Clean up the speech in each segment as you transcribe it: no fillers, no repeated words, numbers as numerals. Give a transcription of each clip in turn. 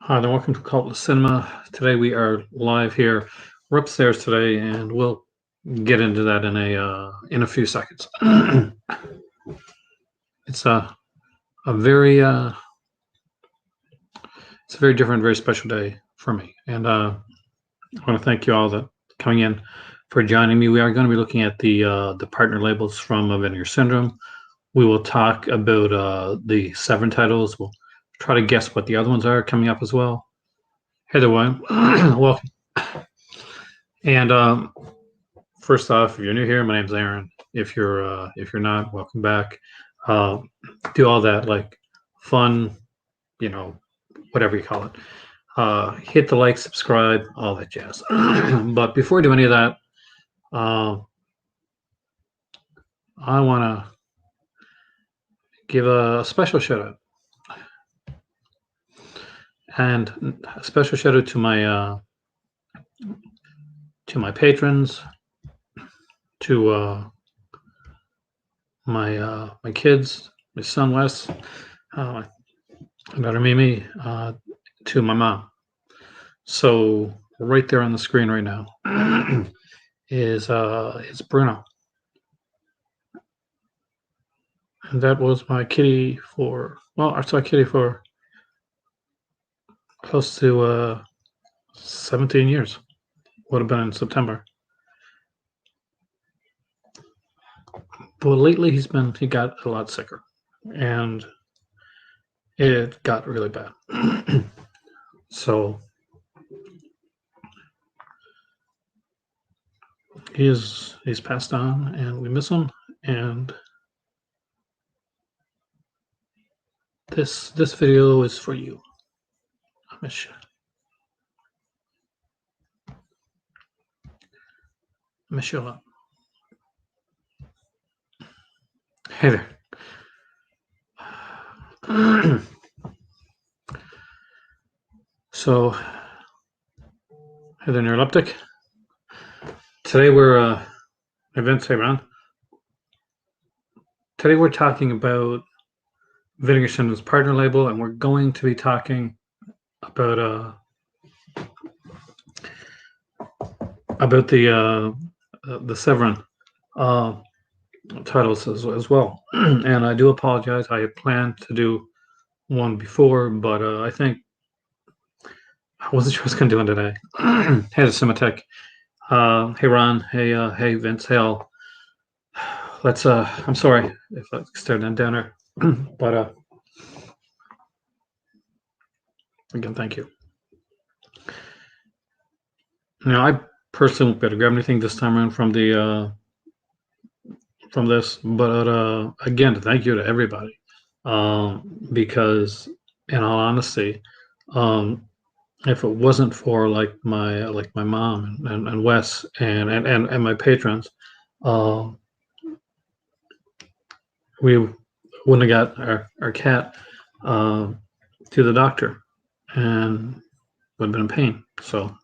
Hi there, welcome to Cult Cinema. Today we are live here. We're upstairs today, and we'll get into that in a few seconds. It's a very it's a very different, very special day for me, and I want to thank you all that coming in for joining me. We are going to be looking at the partner labels from Vinegar Syndrome. We will talk about the Severin titles. We'll try to guess what the other ones are coming up as well. Hey there, William. Welcome. And first off, if you're new here, my name's Aaron. If you're not, welcome back. Uh, do all that like fun, you know, whatever you call it. Hit the like, subscribe, all that jazz. But before we do any of that, uh, I want to give a special shout out and a special shout out to my patrons, to my kids, my son Wes, my daughter Mimi, to my mom. So right there on the screen right now is Bruno, and that was my kitty for I saw a kitty for close to 17 years. Would have been in September. But lately he got a lot sicker, and it got really bad. So he's passed on, and we miss him. And this video is for you. I miss you. I miss you a lot. Hey there. So, hey there, Neuroleptic. Today we're events. Hey, Ron. Today we're talking about Vinegar Syndrome's partner label, and we're going to be talking about the Severin titles as well. And I do apologize. I had planned to do one before, but I think I wasn't sure what I was going to do one today. Hey, the Cinematech. Hey, Ron. Hey, Vince. Hey, all. Let's. I'm sorry if I started on downer, but again, thank you. Now, I personally won't be able to grab anything this time around from this, but again, thank you to everybody, because in all honesty, if it wasn't for like my mom and Wes and my patrons, we wouldn't have got our cat to the doctor and would have been in pain. So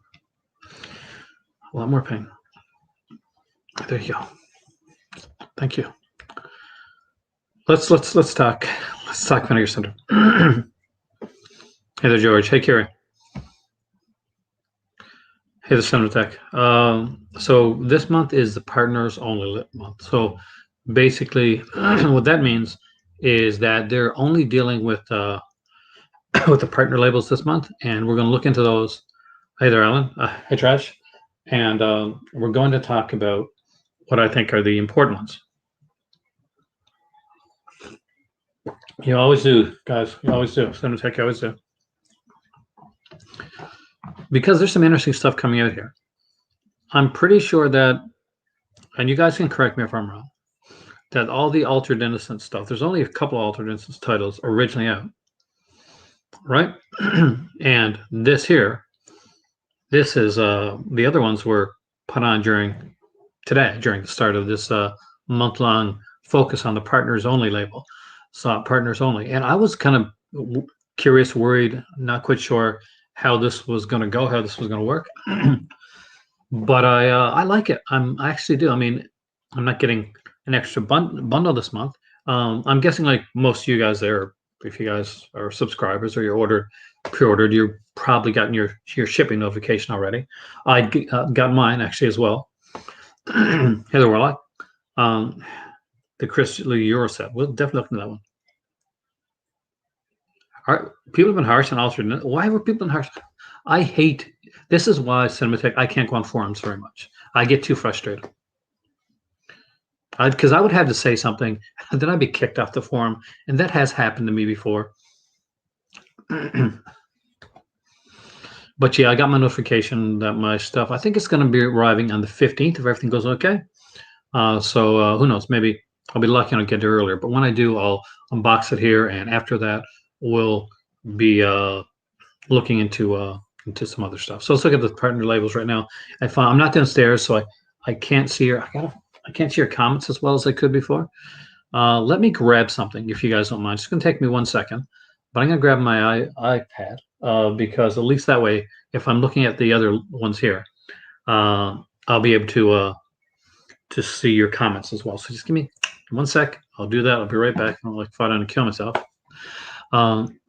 a lot more pain. There you go. Thank you. Let's talk. Let's talk Vinegar Syndrome. Hey there, George. Hey, Kerry. Hey, the Cinematech. So this month is the partners only month. So basically, what that means is that they're only dealing with with the partner labels this month, and we're going to look into those. Hey there, Alan. Hey, Trash. And we're going to talk about what I think are the important ones. You always do, guys. You always do. Cinematech, you always do. Because there's some interesting stuff coming out here. I'm pretty sure that, and you guys can correct me if I'm wrong, that all the Altered Innocence stuff, there's only a couple of Altered Innocence titles originally out, right? And this here, this is the other ones were put on during the start of this month-long focus on the partners only label. So partners only. And I was kind of curious, worried, not quite sure how this was going to go, how this was going to work. But I like it. I actually do. I mean, I'm not getting an extra bundle this month. I'm guessing like most of you guys there, if you guys are subscribers or you ordered pre-ordered, you've probably gotten your shipping notification already. I got mine actually as well. Heather Warlock, the Chris Lee Euro set. We'll definitely look into that one. People have been harsh on alternate. Why were people been harsh? I hate. This is why Cinematheque. I can't go on forums very much. I get too frustrated. Because I would have to say something, and then I'd be kicked off the forum, and that has happened to me before. But yeah, I got my notification that my stuff. I think it's going to be arriving on the 15th if everything goes okay. So who knows? Maybe I'll be lucky and I'll get there earlier. But when I do, I'll unbox it here, and after that, we'll be looking into some other stuff. So let's look at the partner labels right now. I'm not downstairs, so I can't see your I can't see your comments as well as I could before. Let me grab something if you guys don't mind. It's going to take me 1 second, but I'm going to grab my iPad because at least that way, if I'm looking at the other ones here, I'll be able to see your comments as well. So just give me 1 sec. I'll do that. I'll be right back. I'll fall down and kill myself. Don't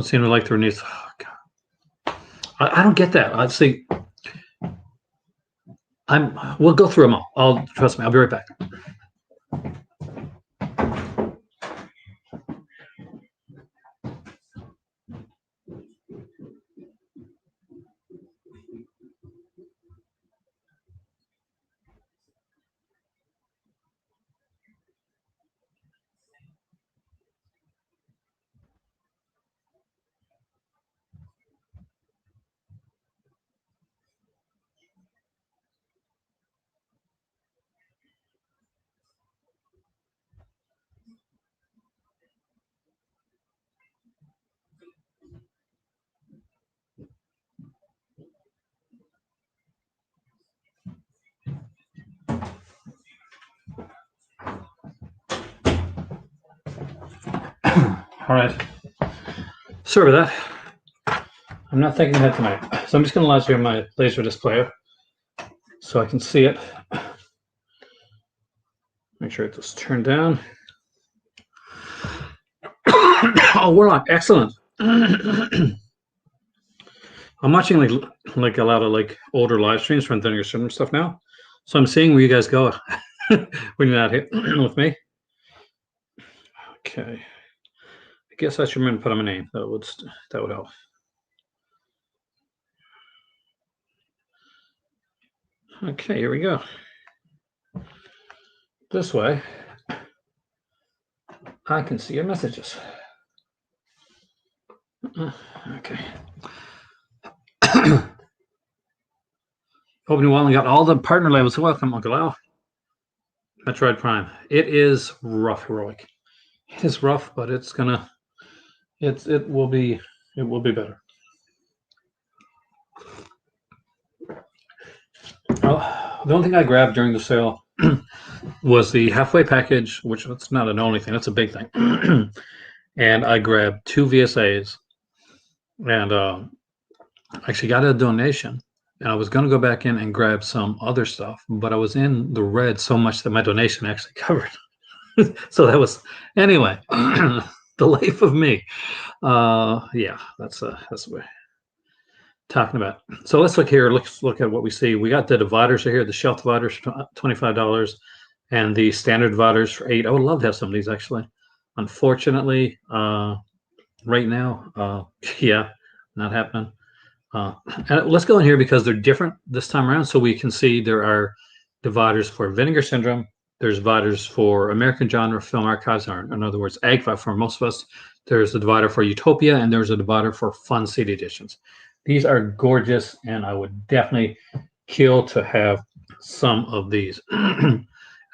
seem to like the Renee's. Oh, God. I don't get that. I'd see. We'll go through them all. Trust me. I'll be right back. All right. Sorry about that. I'm not thinking ahead tonight. So I'm just going to laser my laser display so I can see it. Make sure it's turned down. Oh, Warlock, excellent. I'm watching like a lot of older live streams from Vinegar Syndrome stuff now. So I'm seeing where you guys go when you're not here with me. Okay. I guess I should remember to put on my name. That would help. Okay, here we go. This way, I can see your messages. Okay. Hoping you got all the partner labels. Welcome, Uncle Al. Metroid Prime. It is rough, heroic. It is rough, but it will be better. Well, the only thing I grabbed during the sale was the halfway package, which it's not an only thing, that's a big thing. And I grabbed 2 VSAs and actually got a donation. And I was going to go back in and grab some other stuff, but I was in the red so much that my donation actually covered. So that was, anyway, the life of me. Yeah, that's what we're talking about. So let's look here. Let's look at what we see. We got the dividers here, the shelf dividers for $25 and the standard dividers for $8. I would love to have some of these actually. Unfortunately, right now, yeah, not happening. And let's go in here because they're different this time around. So we can see there are dividers for Vinegar Syndrome. There's dividers for American Genre Film Archives, or in other words, AGFA for most of us. There's a divider for Utopia, and there's a divider for Fun CD Editions. These are gorgeous, and I would definitely kill to have some of these.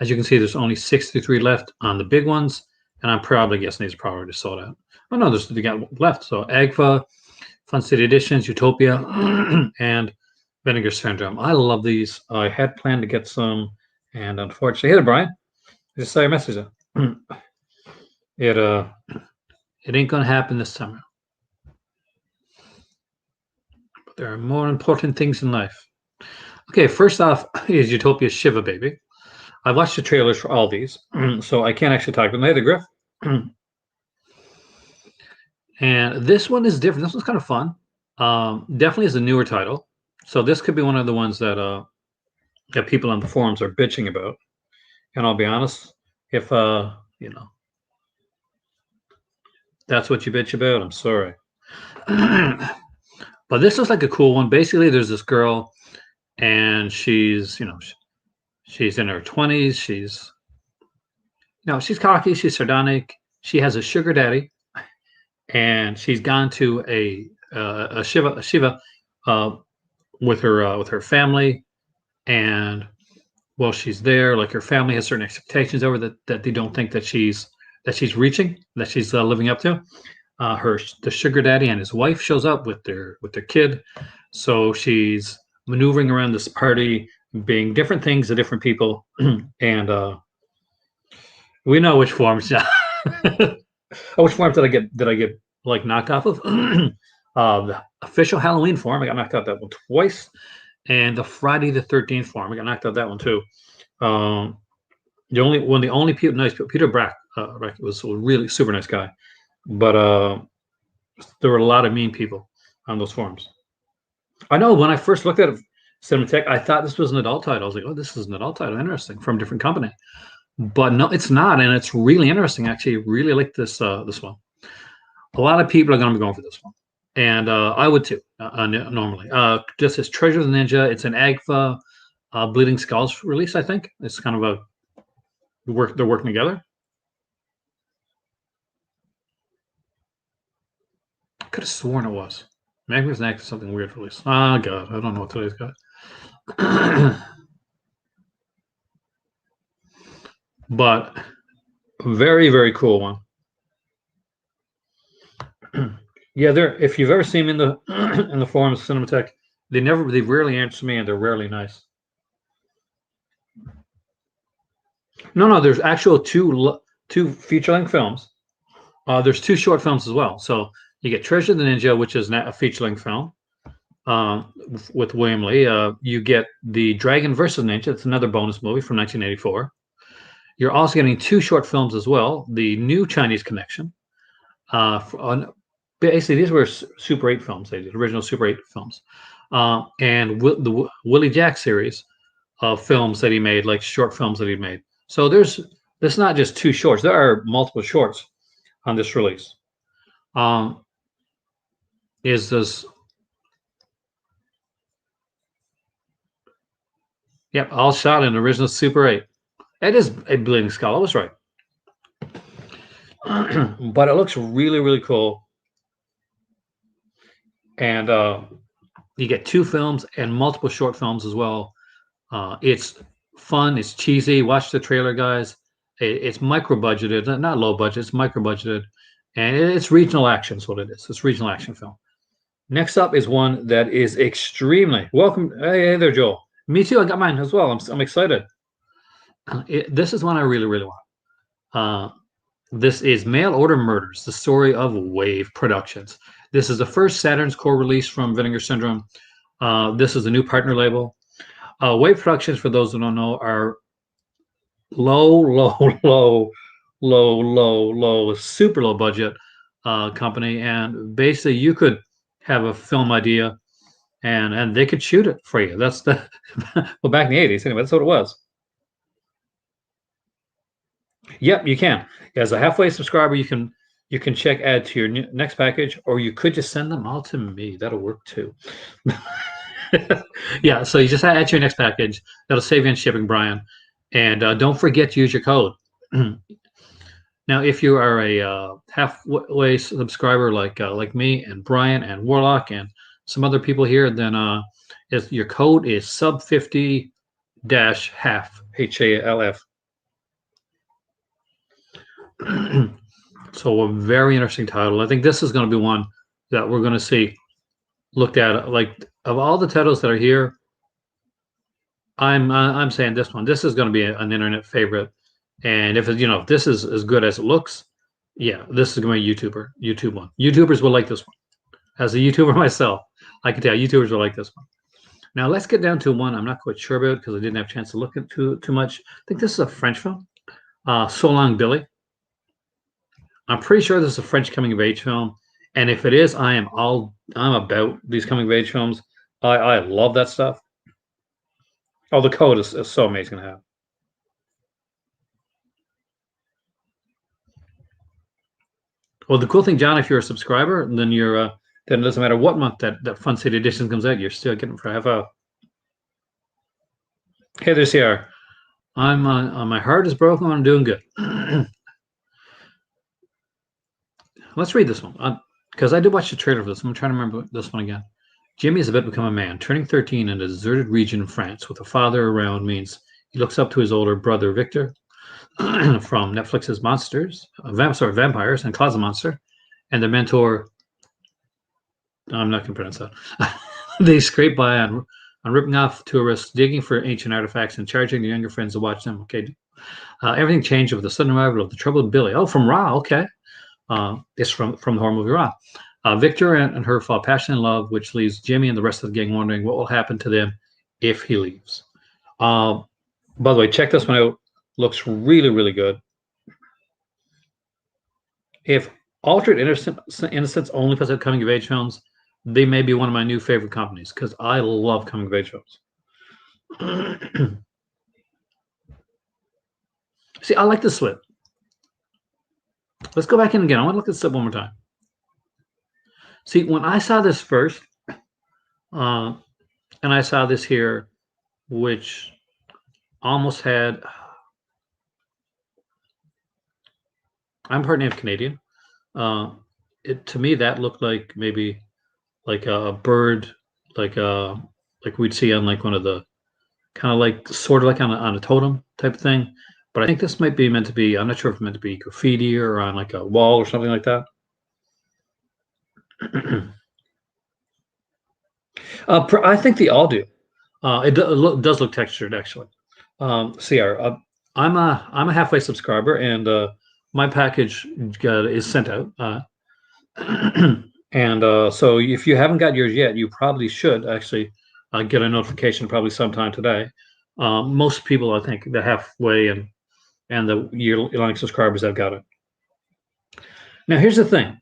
As you can see, there's only 63 left on the big ones, and I'm probably guessing these are probably just sold out. Oh no, they got left. So AGFA, Fun City Editions, Utopia, and Vinegar Syndrome. I love these. I had planned to get some, and unfortunately, hey, Brian, I just saw your message. It ain't gonna happen this summer. But there are more important things in life. Okay, first off is Utopia Shiva Baby. I watched the trailers for all these, so I can't actually talk to them. Hey, the Griff. And this one is different. This one's kind of fun. Definitely is a newer title. So this could be one of the ones that people on the forums are bitching about. And I'll be honest, if you know, that's what you bitch about, I'm sorry. But this is like a cool one. Basically, there's this girl, and she's in her 20s. She's cocky, she's sardonic. She has a sugar daddy, and she's gone to a shiva with her family, and while she's there, like her family has certain expectations over that they don't think that she's reaching, that she's living up to. The sugar daddy and his wife shows up with their kid, so she's maneuvering around this party, being different things to different people, and we know which forms. Which form did I get? Did I get like knocked off of? The official Halloween form, I got knocked out that one twice, and the Friday the 13th form, I got knocked out that one too. Um, the only people, nice people, Peter Brack was a really super nice guy, but there were a lot of mean people on those forums. I know when I first looked at Cinematech, I thought this was an adult title. I was like, oh, this is an adult title, interesting, from a different company. But no, it's not, and it's really interesting. Actually, really like this one. A lot of people are going to be going for this one, and I would too. Normally, this is Treasure of the Ninja. It's an AGFA Bleeding Skulls release. I think it's kind of they're working together. I could have sworn it was. Maybe it was an something weird release. Oh god, I don't know what today's got. But very, very cool one. Yeah, they're if you've ever seen them in the in the forums of Cinematech, they rarely answer me, and they're rarely nice. No, there's actual two feature length films. There's two short films as well. So you get Treasure of the Ninja, which is a feature length film with William Lee. You get the Dragon versus Ninja. It's another bonus movie from 1984. You're also getting two short films as well. The New Chinese Connection. Basically, these were Super 8 films. They did original Super 8 films, and the Willie Jack series of films that he made, like short films that he made. So there's not just two shorts. There are multiple shorts on this release. Is this? Yep, all shot in original Super 8. It is a Bleeding Skull. I was right. But it looks really, really cool. And you get two films and multiple short films as well. It's fun. It's cheesy. Watch the trailer, guys. It's micro budgeted, not low budget. It's micro budgeted, and it's regional action. Is what it is. It's regional action film. Next up is one that is extremely welcome. Hey there, Joel. Me too. I got mine as well. I'm excited. This is one I really, really want. This is Mail Order Murders, the story of Wave Productions. This is the first Saturn's Core release from Vinegar Syndrome. This is a new partner label. Wave Productions, for those who don't know, are super low budget company, and basically you could have a film idea, and they could shoot it for you. That's the well, back in the 80s anyway. That's what it was. Yep, you can. As a halfway subscriber, you can check add to your next package, or you could just send them all to me. That'll work too. Yeah, so you just add to your next package. That'll save you on shipping, Brian. And don't forget to use your code. Now, if you are a halfway subscriber like me and Brian and Warlock and some other people here, then your code is sub 50 half HALF. So a very interesting title. I think this is going to be one that we're going to see looked at. Like of all the titles that are here, I'm saying this one. This is going to be an internet favorite. And if this is as good as it looks, yeah, this is going to be a YouTube one. YouTubers will like this one. As a YouTuber myself, I can tell YouTubers will like this one. Now let's get down to one I'm not quite sure about because I didn't have a chance to look into too much. I think this is a French film. So Long Billy. I'm pretty sure this is a French coming of age film. And if it is, I'm about these coming of age films. I love that stuff. Oh, the code is so amazing to have. Well, the cool thing, John, if you're a subscriber, then then it doesn't matter what month that Fun City Edition comes out, you're still getting for half off. Hey there, CR. I'm my heart is broken. I'm doing good. Let's read this one because I did watch the trailer for this. I'm trying to remember this one again. Jimmy is about to become a man. Turning 13 in a deserted region in France with a father around means he looks up to his older brother Victor from Netflix's Vampires and Closet Monster, and their mentor. I'm not going to pronounce that. They scrape by on ripping off tourists, digging for ancient artifacts, and charging their younger friends to watch them. Okay, everything changed with the sudden arrival of the troubled Billy. Oh, from Raw. Okay, it's from the horror movie Raw. Victor and her fall passion and love, which leaves Jimmy and the rest of the gang wondering what will happen to them if he leaves. By the way, check this one out. Looks really, really good. If Altered Innocence only puts out coming of age films, they may be one of my new favorite companies because I love coming of age films. See, I like the slit. Let's go back in again. I want to look at the slit one more time. See, when I saw this first, and I saw this here, which almost had. I'm part native Canadian. To me, that looked like maybe like a bird, like we'd see on like one of the kind of like sort of like on a totem type of thing. But I think this might be meant to be. I'm not sure if it's meant to be graffiti or on like a wall or something like that. I think they all do. It does look textured actually. CR. I'm a halfway subscriber, and my package is sent out. And so if you haven't got yours yet, you probably should actually get a notification probably sometime today. Most people, I think, the halfway and the year-long subscribers have got it. Now, here's the thing.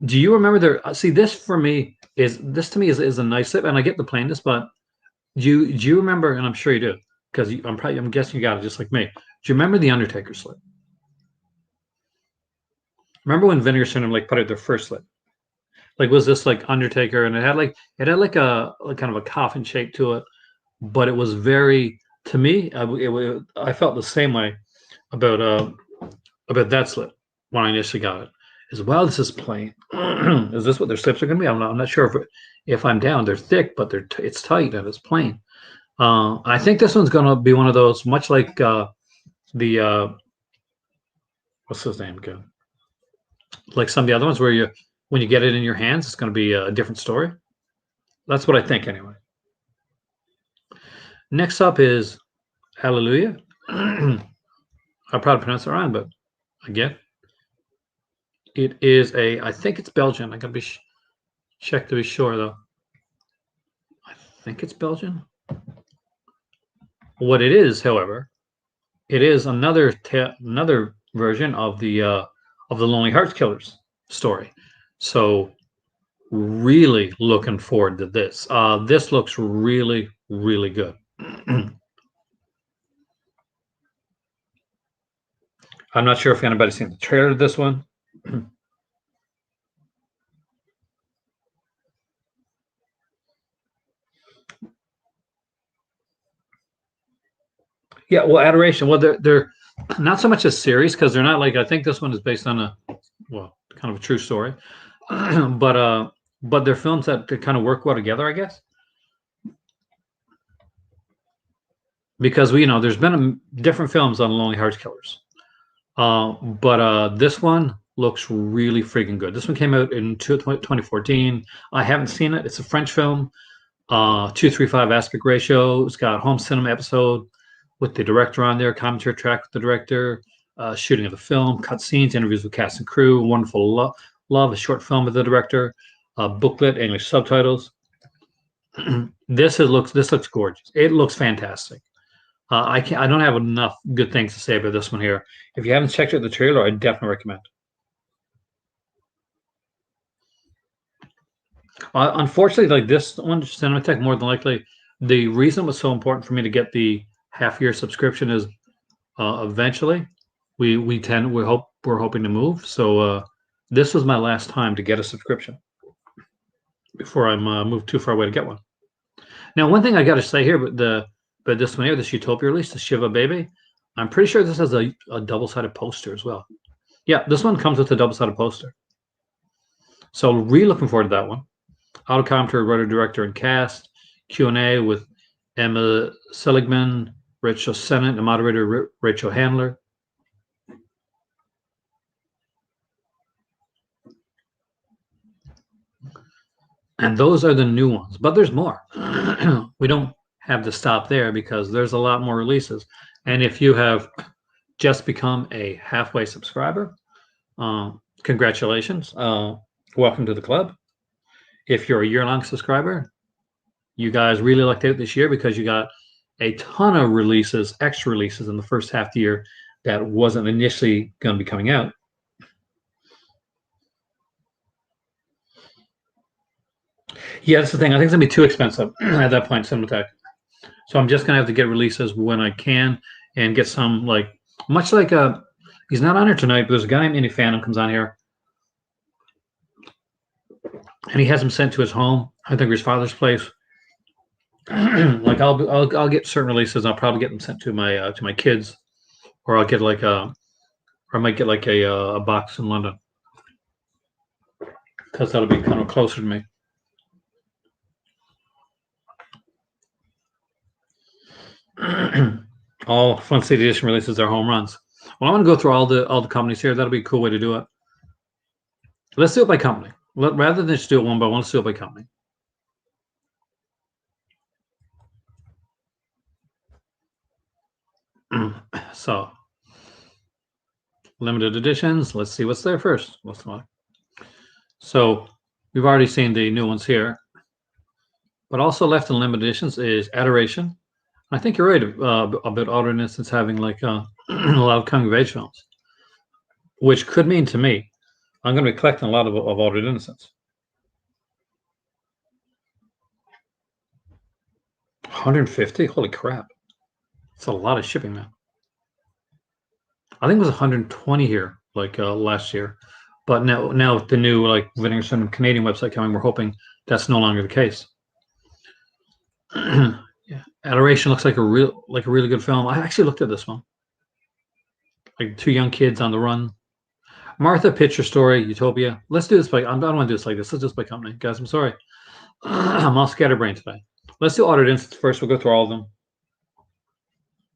Do you remember there? See, this to me is a nice slip, and I get the plainness, but do you remember? And I'm sure you do, because I'm guessing you got it just like me. Do you remember the Undertaker slip? Remember when Vinegar Syndrome like put out their first slip? Like, was this like Undertaker, and it had like a kind of a coffin shape to it, but it was very, to me, I felt the same way about that slip when I initially got it. As well, this is plain. Is this what their slips are going to be? I'm not sure if I'm down. They're thick, but it's tight and it's plain. I think this one's going to be one of those, much like the what's his name again? Like some of the other ones where when you get it in your hands, it's going to be a different story. That's what I think anyway. Next up is Hallelujah. I'll probably pronounce it wrong, but again, it is I think it's Belgian. I gotta be check to be sure though. I think it's Belgian. What it is, however, it is another version of the Lonely Hearts Killers story. So really looking forward to this. This looks really, really good. I'm not sure if anybody's seen the trailer to this one. Yeah, well, Adoration. Well, they're not so much a series because they're not like, I think this one is based on kind of a true story, but they're films that kind of work well together, I guess. Because there's been different films on Lonely Hearts Killers, but this one looks really freaking good. This one came out in 2014. I haven't seen it. It's a French film, 2:35 aspect ratio. It's got home cinema episode with the director on there, commentary track with the director, shooting of the film, cut scenes, interviews with cast and crew, wonderful love, a short film with the director, booklet, English subtitles. This looks gorgeous. It looks fantastic. I don't have enough good things to say about this one here. If you haven't checked out the trailer, I definitely recommend. Unfortunately, like this one, Cinematech, more than likely, the reason it was so important for me to get the half-year subscription is eventually we're hoping to move. So this was my last time to get a subscription before I moved too far away to get one. Now, one thing I got to say here, but this one here, this Utopia release, the Shiva Baby, I'm pretty sure this has a double-sided poster as well. Yeah, this one comes with a double-sided poster. So really looking forward to that one. Auto commentary, writer, director, and cast. Q&A with Emma Seligman, Rachel Sennett, and moderator Rachel Handler. And those are the new ones, but there's more. We don't have to stop there because there's a lot more releases. And if you have just become a halfway subscriber, congratulations. Welcome to the club. If you're a year-long subscriber, you guys really lucked out this year because you got a ton of releases, extra releases in the first half of the year that wasn't initially going to be coming out. Yeah, that's the thing. I think it's going to be too expensive at that point, Cinematech. So I'm just going to have to get releases when I can and get some, like, much like he's not on here tonight, but there's a guy named Indie Phantom comes on here and he has them sent to his home. I think his father's place. Like I'll get certain releases. I'll probably get them sent to my kids, or I'll get like or I might get like a box in London because that'll be kind of closer to me. All Fun City Edition releases are home runs. Well, I'm going to go through all the companies here. That'll be a cool way to do it. Let's do it by company. Rather than just do it one by one, let's do it by company. So, limited editions. Let's see what's there first. So, we've already seen the new ones here. But also left in limited editions is Adoration. I think you're right about Alternate Innocence having like a lot of coming of age films, which could mean to me, I'm going to be collecting a lot of Alternate Innocence. 150? Holy crap. It's a lot of shipping, man. I think it was 120 here, like last year. But now with the new like Venison Canadian website coming, we're hoping that's no longer the case. Yeah. Adoration looks like a really good film. I actually looked at this one. Like two young kids on the run. Martha, Picture Story, Utopia. Let's do this by. I don't want to do this like this. Let's do this by company, guys. I'm sorry. I'm all scatterbrained today. Let's do Alternate Innocence first. We'll go through all of them.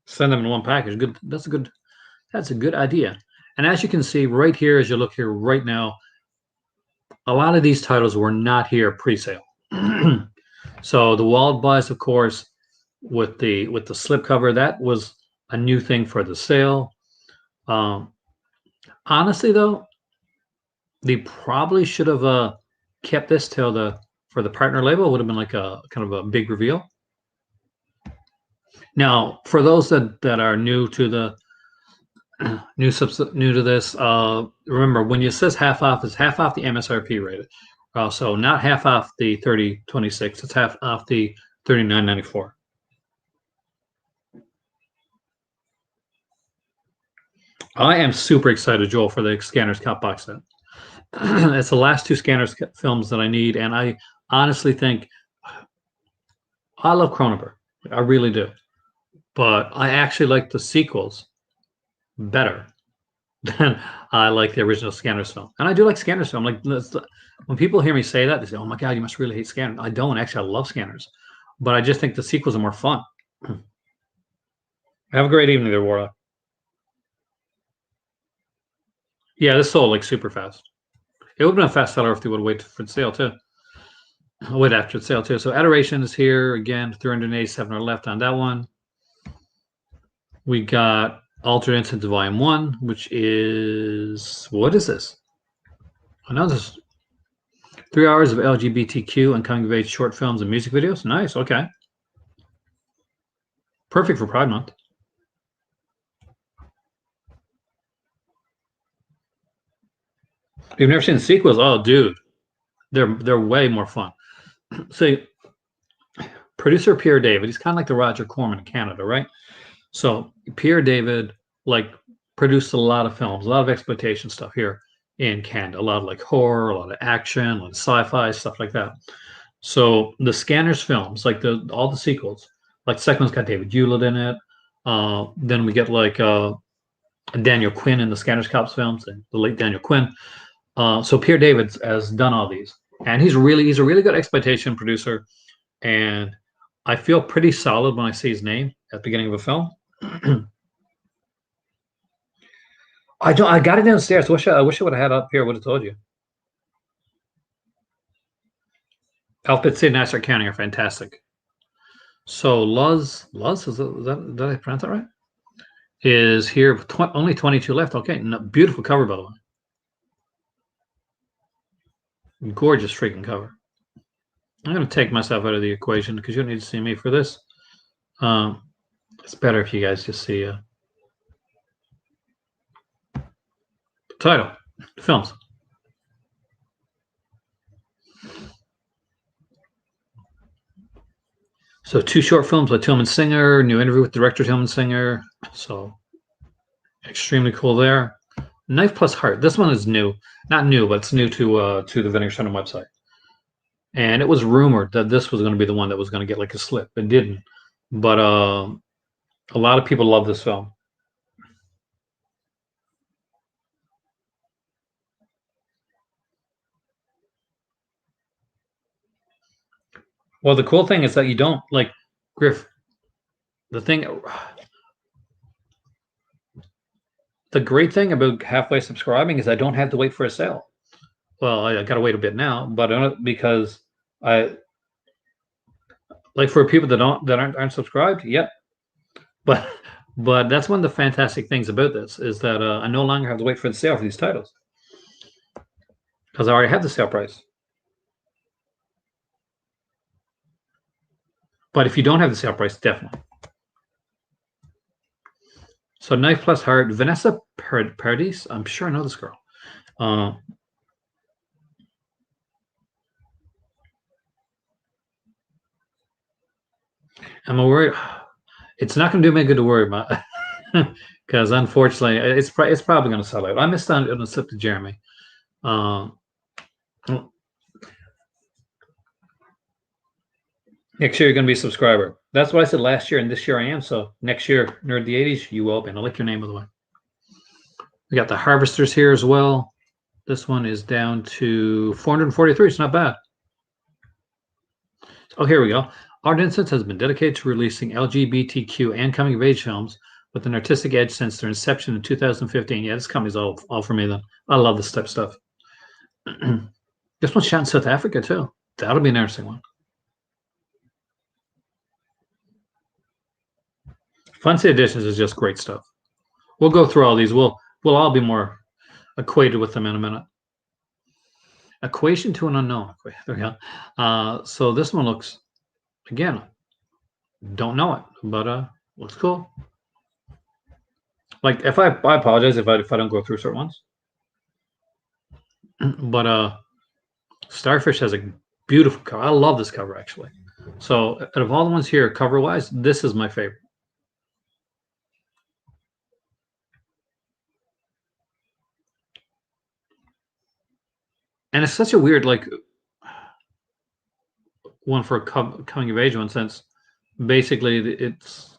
Send them in one package. Good. That's a good idea. And as you can see right here, as you look here right now, a lot of these titles were not here pre-sale. So the Wild Buys, of course, with the slipcover, that was a new thing for the sale. Honestly, though, they probably should have kept this till for the partner label. It would have been like a kind of a big reveal. Now, for those that are new to the new to this, remember when it says half off, it's half off the MSRP rate. So not half off the $30.26. It's half off the $39.94. I am super excited, Joel, for the Scanners Cup box set. It's the last two Scanners films that I need, and I honestly think I love Cronenberg. I really do, but I actually like the sequels better than I like the original Scanners film. And I do like Scanners film. Like when people hear me say that, they say, "Oh my God, you must really hate Scanners." I don't actually. I love Scanners, but I just think the sequels are more fun. Have a great evening there, Warlock. Yeah, this sold like super fast. It would have been a fast seller if they would have waited for the sale too. Wait after the sale too. So Adoration is here again. 387 are left on that one. We got Alternate Innocence Volume 1, which is what is this? I know this 3 hours of LGBTQ and coming of age short films and music videos. Nice. Okay. Perfect for Pride Month. You've never seen the sequels? Oh, dude. They're way more fun. So producer Pierre David, he's kind of like the Roger Corman in Canada, right? So Pierre David like produced a lot of films, a lot of exploitation stuff here in Canada, a lot of like horror, a lot of action, a lot of sci-fi stuff like that. So the Scanners films, like all the sequels, like the second one's got David Hewlett in it. Then we get like Daniel Quinn in the Scanners Cops films, and the late Daniel Quinn. So Pierre David has done all these, and he's a really good exploitation producer. And I feel pretty solid when I see his name at the beginning of a film. I don't. I got it downstairs. I wish I would have had it up here. Would have told you. Alphabet City and Nassau County are fantastic. So Luz is that did I pronounce that right? Is here only 22 left. Okay, no, beautiful cover by the way. Gorgeous freaking cover. I'm going to take myself out of the equation because you don't need to see me for this. It's better if you guys just see the title, the films. So 2 short films by Tillman Singer, new interview with director Tillman Singer. So extremely cool there. Knife Plus Heart. This one is new. Not new, but it's new to the Vinegar Syndrome website. And it was rumored that this was going to be the one that was going to get like a slip. It didn't. But a lot of people love this film. Well, the cool thing is that you don't like Griff. The great thing about halfway subscribing is I don't have to wait for a sale. Well, I got to wait a bit now, but because I like for people that aren't subscribed, yep. But that's one of the fantastic things about this is that I no longer have to wait for the sale for these titles because I already have the sale price. But if you don't have the sale price, definitely. So Knife Plus Heart, Vanessa Paradis. I'm sure I know this girl. I'm worried. It's not going to do me good to worry about because unfortunately, it's probably going to sell out. I missed on a slip to Jeremy. Next year, you're going to be a subscriber. That's what I said last year, and this year I am. So next year, Nerd the 80s, you will be. And I like your name, by the way. We got the Harvesters here as well. This one is down to 443. It's not bad. Oh, here we go. Art Innocence has been dedicated to releasing LGBTQ and coming-of-age films with an artistic edge since their inception in 2015. Yeah, this company's all for me then. I love this type of stuff. This one's shot in South Africa, too. That'll be an interesting one. Fun City Editions is just great stuff. We'll go through all these. We'll all be more acquainted with them in a minute. Equation to an Unknown. There we go. So this one looks, again, don't know it, but looks cool. Like I apologize if I don't go through certain ones. But Starfish has a beautiful cover. I love this cover actually. So out of all the ones here, cover-wise, this is my favorite. And it's such a weird like one for a coming of age one, since basically it's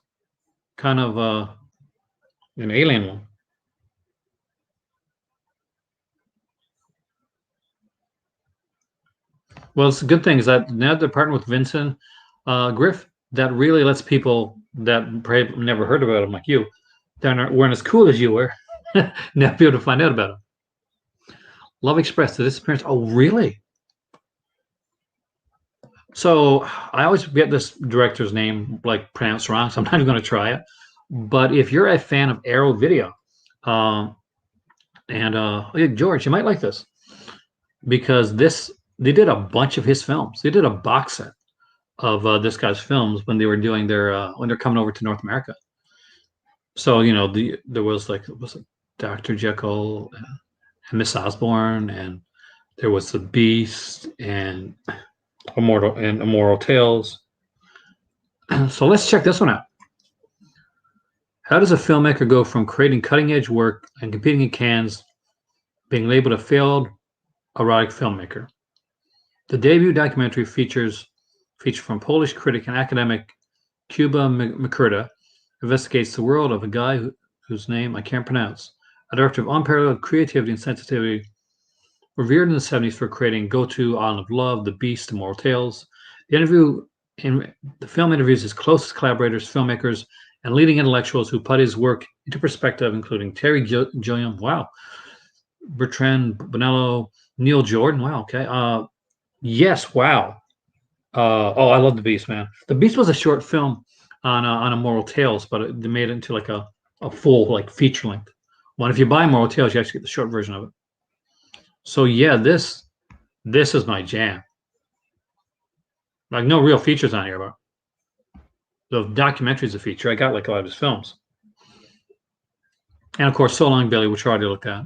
kind of an alien one. Well, it's a good thing is that now they're partnering with Vincent Griff. That really lets people that probably never heard about him, like you, that weren't as cool as you were, now be able to find out about him. Love Express, the disappearance. Oh, really? So I always get this director's name like pronounced wrong, so I'm not even going to try it. But if you're a fan of Arrow Video, George, you might like this because they did a bunch of his films. They did a box set of this guy's films when they were doing their when they're coming over to North America. So there was like Dr. Jekyll and Miss Osborne and There was The Beast and Immoral Tales. So let's check this one out. How does a filmmaker go from creating cutting-edge work and competing in Cannes, being labeled a failed erotic filmmaker? The debut documentary feature from Polish critic and academic Kuba Mikurda investigates the world of a guy whose name I can't pronounce, a director of unparalleled creativity and sensitivity, revered in the 70s for creating Go To, Island of Love, The Beast, Immoral Tales. The film interviews his closest collaborators, filmmakers, and leading intellectuals who put his work into perspective, including Terry Gilliam, wow, Bertrand Bonello, Neil Jordan, wow, okay, yes, wow. I love The Beast, man. The Beast was a short film on Immoral Tales, but they made it into like a full like feature length one. If you buy Immoral Tales, you actually get the short version of it. So yeah, this is my jam. Like no real features on here, but the documentary's a feature. I got like a lot of his films, and of course, So Long Billy, which I already looked at.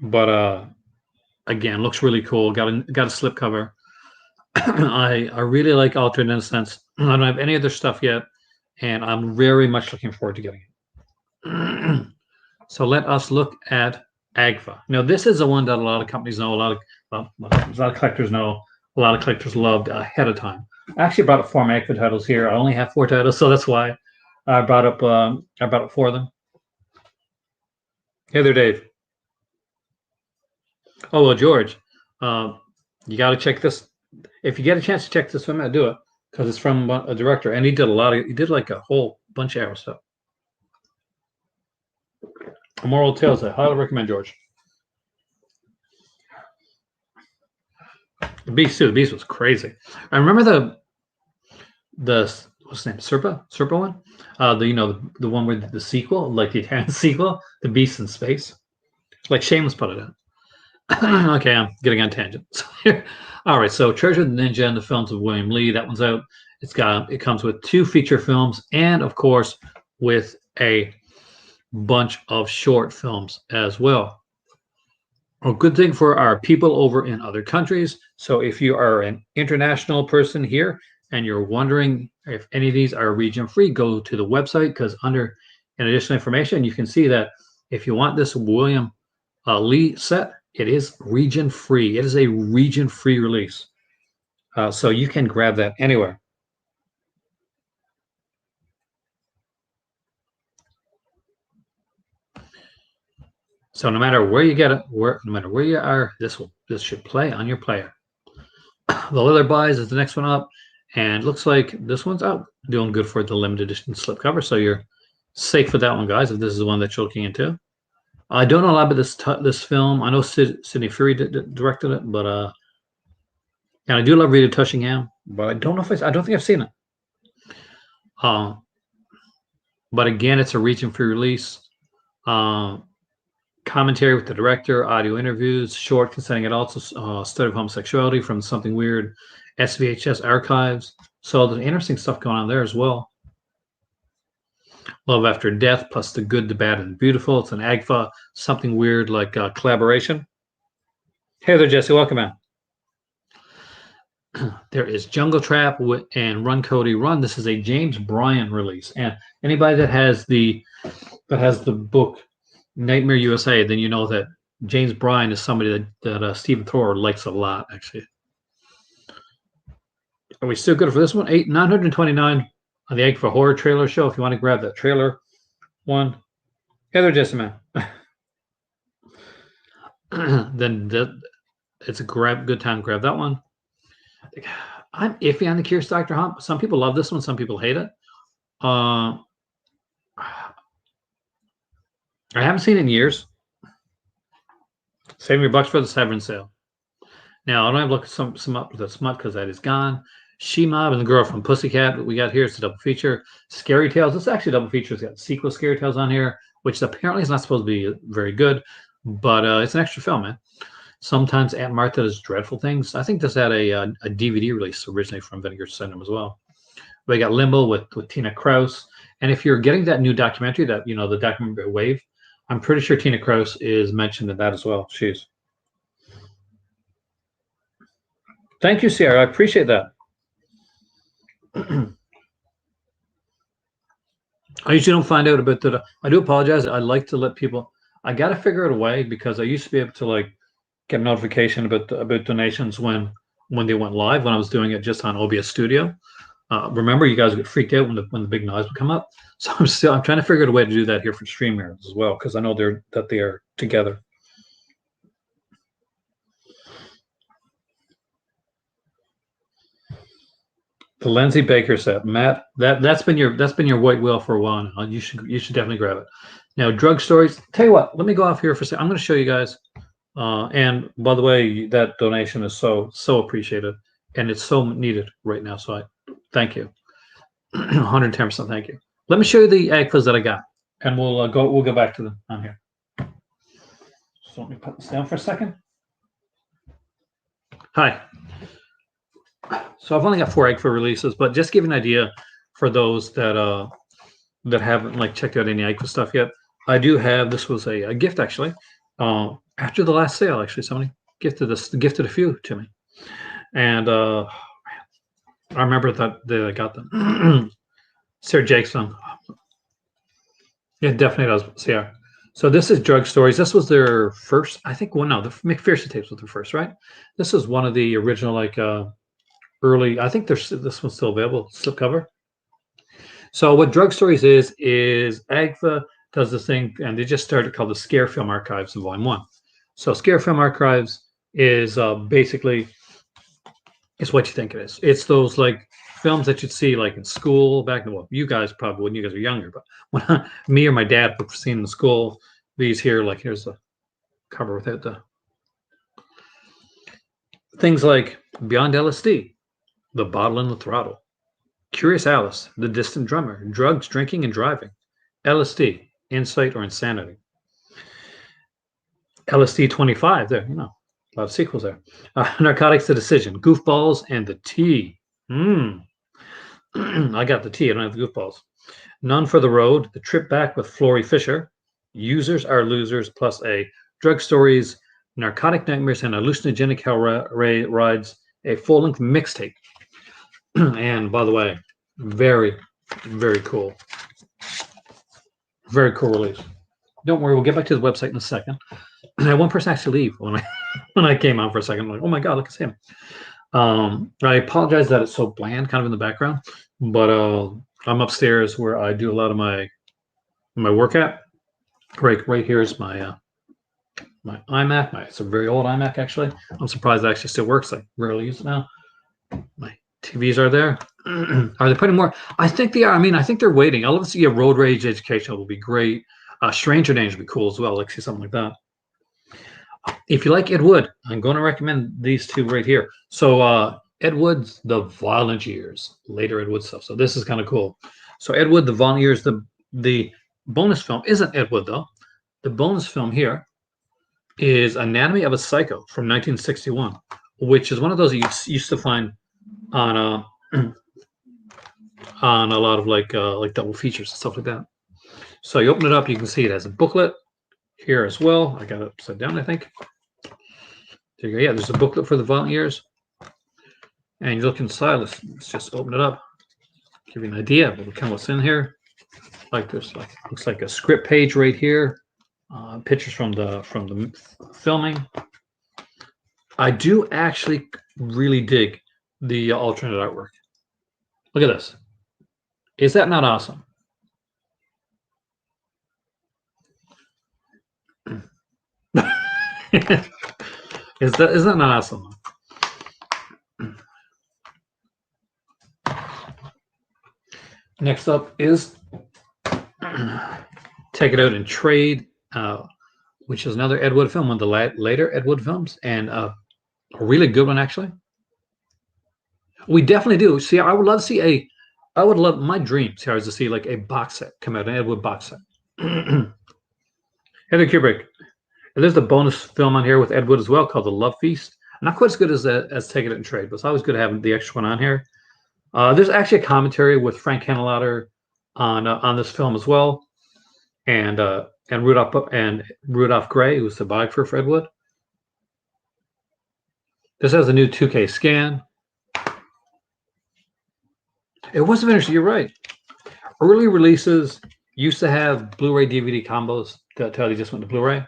But again, looks really cool. Got a slipcover. I really like Altered Innocence. I don't have any other stuff yet, and I'm very much looking forward to getting it. So let us look at AGFA. Now, this is the one that a lot of companies know, a lot of collectors know, a lot of collectors loved ahead of time. I actually brought up 4 AGFA titles here. I only have 4 titles, so that's why I brought up 4 of them. Hey there, Dave. Oh well, George, you got to check this. If you get a chance to check this film out, do it because it's from a director, and he did like a whole bunch of arrow stuff. Immoral Tales, I highly recommend, George. The Beast too. The Beast was crazy. I remember the what's the name? Serpa one. The one with the sequel, like the Italian sequel, The Beast in Space. Like Shameless put it in. Okay, I'm getting on tangent. All right, so Treasure the Ninja and the films of William Lee. That one's out. It comes with 2 feature films and, of course, with a bunch of short films as well. A good thing for our people over in other countries. So if you are an international person here and you're wondering if any of these are region free, go to the website because under additional information, you can see that if you want this William Lee set, it is region free. It is a region free release. So you can grab that anywhere. So no matter where you get it, no matter where you are, this should play on your player. The Leather Buys is the next one up, and looks like this one's out, doing good for the limited edition slipcover. So you're safe with that one, guys. If this is the one that you're looking into, I don't know a lot about this film. I know Sidney Fury directed it, but and I do love Rita Tushingham, but I don't know if I don't think I've seen it. But again, it's a region-free release. Commentary with the director, audio interviews, short concerning also study of homosexuality from Something Weird, SVHS archives. So there's interesting stuff going on there as well. Love After Death, plus The Good, the Bad, and the Beautiful. It's an AGFA, Something Weird like collaboration. Hey there, Jesse. Welcome, man. There is Jungle Trap and Run Cody Run. This is a James Bryan release, and anybody that has the book Nightmare USA, then you know that James Bryan is somebody that Stephen Thrower likes a lot. Actually, are we still good for this one? 929 on the AGFA Horror Trailer Show. If you want to grab that trailer one, Heather Jesse, man. Then it's a good time to grab that one. I'm iffy on the Curious Dr. Hump. Some people love this one, some people hate it. I haven't seen it in years. Save your bucks for the Severin sale. Now I don't have to look some up with the smut because that is gone. She-Mob and the Girl from Pussycat. What we got here is a double feature. Scary Tales. This is actually a double feature. It's got sequel Scary Tales on here, which apparently is not supposed to be very good, but it's an extra film, man. Sometimes Aunt Martha Does Dreadful Things. I think this had a DVD release originally from Vinegar Syndrome as well. We got Limbo with Tina Kraus. And if you're getting that new documentary, the documentary Wave, I'm pretty sure Tina Kraus is mentioned in that as well. She's Thank you, Sierra. I appreciate that. I usually don't find out about that. I do apologize. I like to let people. I got to figure out a way because I used to be able to like get notification about donations when they went live when I was doing it just on OBS Studio. Remember, you guys get freaked out when the big noise would come up. So I'm trying to figure out a way to do that here for StreamYard as well because I know they are together. The Lindsay Baker set, Matt. That's been your white whale for a while now. You should definitely grab it. Now, drug stories. Tell you what, let me go off here for a second. I'm going to show you guys. And by the way, that donation is so appreciated, and it's so needed right now. So I thank you, 110%. Thank you. Let me show you the AGFAs that I got, and we'll go back to them on here. So let me put this down for a second. Hi. So I've only got 4 AGFA releases, but just give you an idea for those that haven't like checked out any AGFA stuff yet. I do have. This was a gift actually. After the last sale, actually, somebody gifted a few to me, and I remember that I got them. Sarah Jackson. Yeah, definitely does. So, yeah. So this is Drug Stories. This was their first, I think. Well, no, the McPherson tapes was their first, right? This is one of the original, like early. I think this one's still available, slipcover. So what Drug Stories is AGFA does this thing, and they just started called the Scare Film Archives in Volume 1. So Scare Film Archives is basically it's what you think it is. It's those like films that you'd see like in school back in the well, you guys probably when you guys are younger, but when me or my dad were seeing in school, these here, like here's the cover without the things like Beyond LSD, The Bottle and the Throttle, Curious Alice, The Distant Drummer, Drugs, Drinking, and Driving, LSD, Insight or Insanity, LSD 25, there, a lot of sequels there. Narcotics, The Decision, Goofballs, and The Tea. I got the T, I don't have the Goofballs. None for the Road, The Trip Back with Flory Fisher, Users Are Losers, plus a Drug Stories, Narcotic Nightmares, and Hallucinogenic Hell Rides, a full-length mixtape. And by the way, very, very cool. Very cool release. Don't worry, we'll get back to the website in a second. I had one person actually leave when I came on for a second. I'm like, oh my god, look at him. I apologize that it's so bland, kind of in the background, but I'm upstairs where I do a lot of my work at. Right here is my iMac. It's a very old iMac actually. I'm surprised it actually still works. I rarely use it now. My TVs are there. Are they putting more? I think they are. I mean, I think they're waiting. I'd love to see a Road Rage Educational will be great. Stranger Danger would be cool as well. Like see something like that. If you like Ed Wood, I'm going to recommend these two right here. So Ed Wood's The Violent Years, later Ed Wood stuff. So this is kind of cool. So Ed Wood, The Violent Years, the bonus film isn't Ed Wood though. The bonus film here is Anatomy of a Psycho from 1961, which is one of those you used to find on on a lot of like double features and stuff like that. So you open it up, you can see it has a booklet here as well. I got it upside down, I think. There you go. Yeah, there's a booklet for The Violent Years. And you look inside, let's just open it up. Give you an idea of kind of what's in here. Like this, looks like a script page right here. Pictures from the filming. I do actually really dig the alternate artwork. Look at this. Is that not awesome? Is that not awesome? Next up is Take It Out and Trade, which is another Ed Wood film, one of the later Ed Wood films, and a really good one actually. We definitely do. See, I would love to see I would love my dream, Sarah, is to see like a box set come out, an Ed Wood box set. Heather Kubrick. And there's the bonus film on here with Ed Wood as well called The Love Feast. Not quite as good as Take It Out and Trade, but it's always good to have the extra one on here. There's actually a commentary with Frank Henenlotter on this film as well, and Rudolph Gray, who's the biographer for Ed Wood. This has a new 2K scan. It wasn't finished. You're right. Early releases used to have Blu-ray DVD combos that tell you just went to Blu-ray.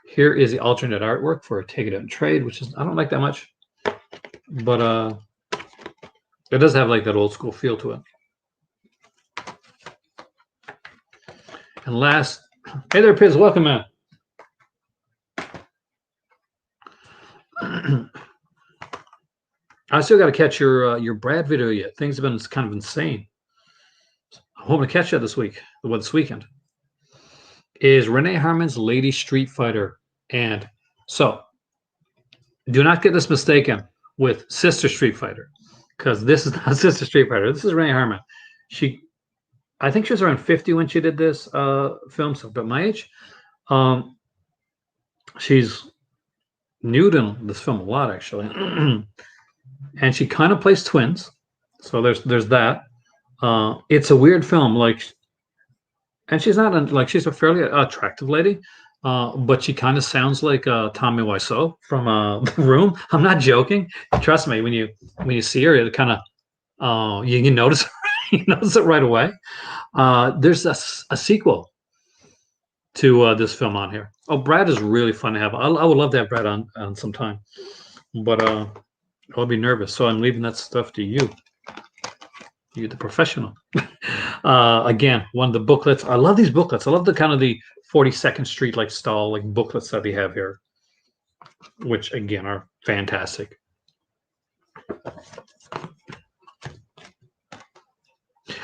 Here is the alternate artwork for Take It Out and Trade, which is I don't like that much, but it does have like that old school feel to it. And last, hey there, Piz, welcome, man. I still got to catch your Brad video yet. Things have been kind of insane. I'm hoping to catch that this week. This weekend is Renee Harmon's Lady Street Fighter, and so do not get this mistaken with Sister Street Fighter, because this is not Sister Street Fighter. This is Renee Harmon. I think she was around 50 when she did this film, so about my age. She's nude in this film a lot, actually. And she kind of plays twins. So there's that. It's a weird film, and she's not she's a fairly attractive lady, but she kind of sounds like Tommy Wiseau from The Room. I'm not joking. Trust me, when you see her, it kind of you notice you notice it right away. There's a sequel to this film on here. Oh, Brad is really fun to have. I would love to have Brad on sometime, but I'll be nervous, so I'm leaving that stuff to you. You, the professional. Again, one of the booklets. I love these booklets. I love the kind of the 42nd Street style booklets that they have here, which again are fantastic.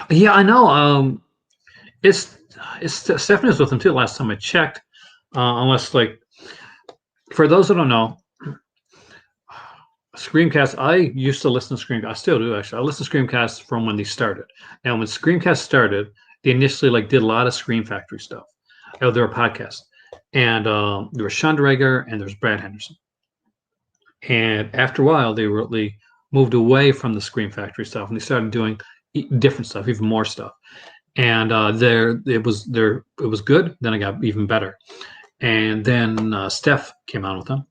Yeah, I know. It's Stephanie's with them too. Last time I checked, unless for those that don't know, Screamcast. I used to listen to Screamcast. I still do actually. I listen to Screamcast from when they started. And when Screamcast started, they initially did a lot of Scream Factory stuff. They were a podcast, and there was Sean Dreger and there's Brad Henderson. And after a while, they really moved away from the Scream Factory stuff, and they started doing different stuff, even more stuff. And it was good. Then it got even better. And then Steph came on with them,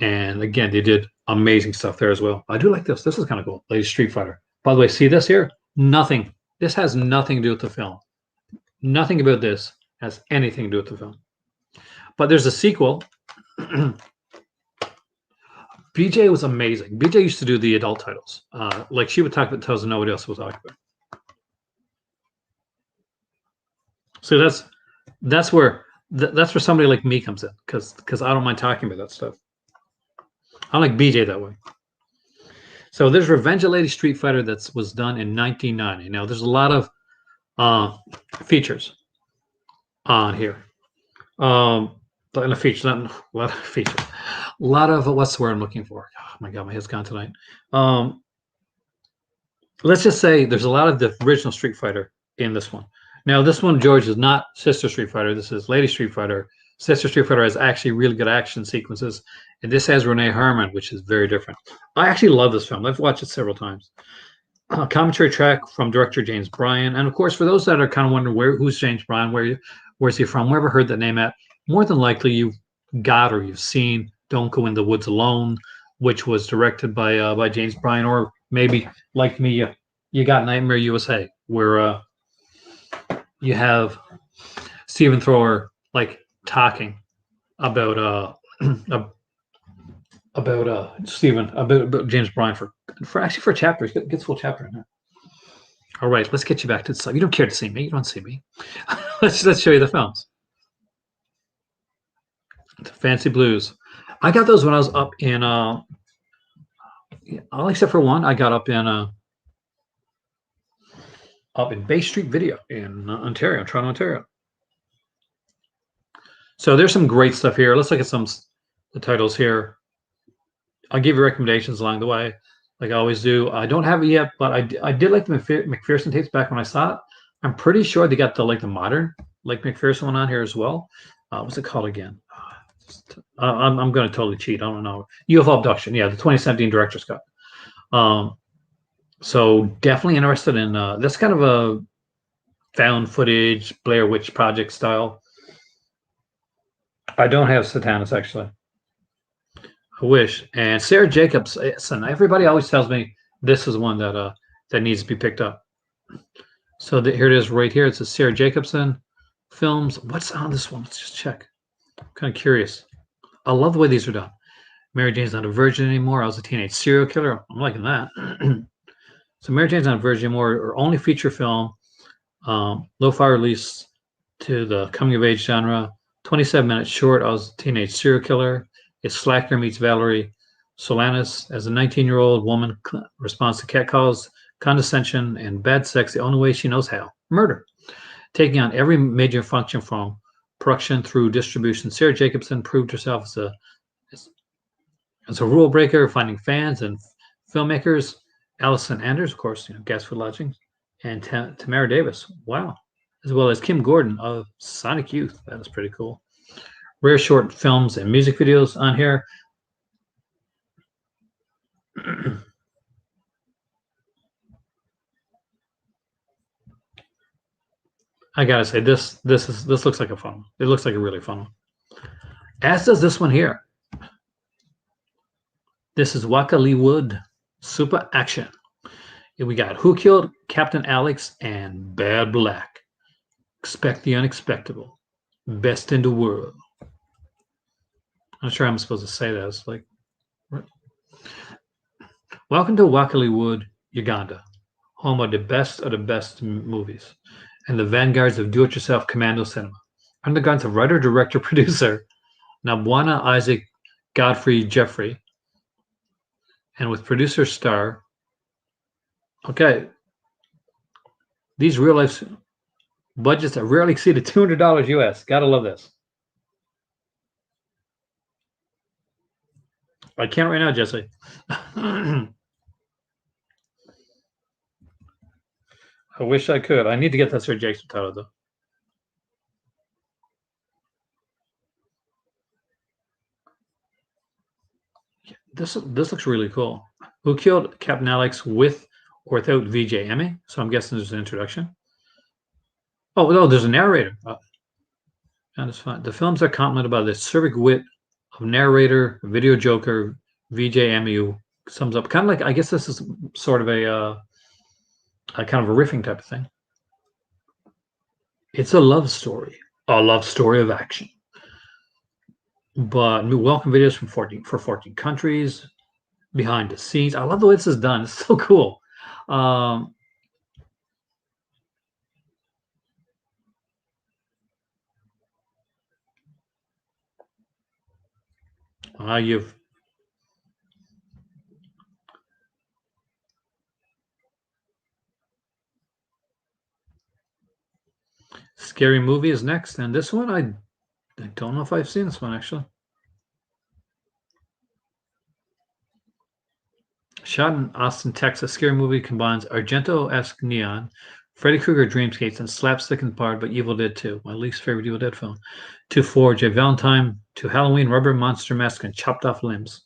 and again they did amazing stuff there as well. I do like this. This is kind of cool. Lady Street Fighter. By the way, see this here? Nothing. This has nothing to do with the film. Nothing about this has anything to do with the film. But there's a sequel. BJ was amazing. BJ used to do the adult titles. She would talk about titles and nobody else would talk about. So that's where somebody like me comes in, because I don't mind talking about that stuff. I like BJ that way. So there's Revenge of Lady Street Fighter that was done in 1990. Now there's a lot of features on here. A lot of features. A lot of what's the word I'm looking for? Oh my God, my head's gone tonight. Let's just say there's a lot of the original Street Fighter in this one. Now this one, George, is not Sister Street Fighter. This is Lady Street Fighter. Sister Street Fighter has actually really good action sequences, and this has Renee Harmon, which is very different. I actually love this film. I've watched it several times. Commentary track from director James Bryan, and of course, for those that are kind of wondering who's James Bryan, where's he from, wherever heard that name at, more than likely you've got or you've seen Don't Go in the Woods Alone, which was directed by James Bryan, or maybe like me, you got Nightmare USA, where you have Stephen Thrower talking about James Bryan for a chapter. He gets a full chapter in there. All right, let's get you back to the stuff. You don't care to see me. You don't see me. let's show you the films. Fancy Blues. I got those when I was up in all except for one. I got up in Bay Street Video in Ontario, Toronto, Ontario. So there's some great stuff here. Let's look at the titles here. I'll give you recommendations along the way, like I always do. I don't have it yet, but I did like the McPherson tapes back when I saw it. I'm pretty sure they got the modern McPherson one on here as well. What's it called again? I'm going to totally cheat. I don't know. UFO Abduction. Yeah, the 2017 director's cut. So definitely interested in this kind of a found footage Blair Witch Project style. I don't have Satanus, actually. I wish. And Sarah Jacobson. Everybody always tells me this is one that needs to be picked up. So here it is right here. It's a Sarah Jacobson films. What's on this one? Let's just check. I'm kind of curious. I love the way these are done. Mary Jane's not a virgin anymore. I was a teenage serial killer. I'm liking that. So Mary Jane's not a virgin anymore. Her only feature film, low-fi release to the coming-of-age genre. 27-minute short. I was a teenage serial killer. It's Slacker meets Valerie Solanas as a 19-year-old woman responds to catcalls, condescension, and bad sex the only way she knows how: murder. Taking on every major function from production through distribution, Sarah Jacobson proved herself as a rule breaker, finding fans and filmmakers. Allison Anders, of course, Gas Food Lodging, and Tamara Davis. Wow. As well as Kim Gordon of Sonic Youth. That is pretty cool. Rare short films and music videos on here. I gotta say, this looks like a fun one. It looks like a really fun one. As does this one here. This is Wakaliwood Super Action. We got Who Killed Captain Alex and Bad Black. Expect the unexpectable. Best in the world. I'm not sure how I'm supposed to say that. It's like, welcome to Wakaliwood, Uganda, home of the best movies, and the vanguards of do-it-yourself commando cinema. Under the guidance of writer, director, producer Nabwana Isaac Godfrey Jeffrey, and with producer star. Okay, these real life budgets that rarely exceeded $200 US. Gotta love this. I can't right now, Jesse. I wish I could. I need to get that Sir Jason title though. This looks really cool. Who Killed Captain Alex with or without VJ Emmy? So I'm guessing there's an introduction. Oh no, there's a narrator. That's fine. The films are complemented by the acerbic wit of narrator, video joker, VJ Emmy, who sums up kind of like, I guess this is sort of a kind of a riffing type of thing. It's a love story of action. But welcome videos from 14 countries, behind the scenes. I love the way this is done. It's so cool. You've Scary Movie is next, and this one I don't know if I've seen this one actually. Shot in Austin, Texas, Scary Movie combines Argento-esque neon, Freddy Krueger dreamscapes, and slapstick-inspired by Evil Dead 2, my least favorite Evil Dead film, to forge a Valentine to Halloween rubber monster mask and chopped off limbs,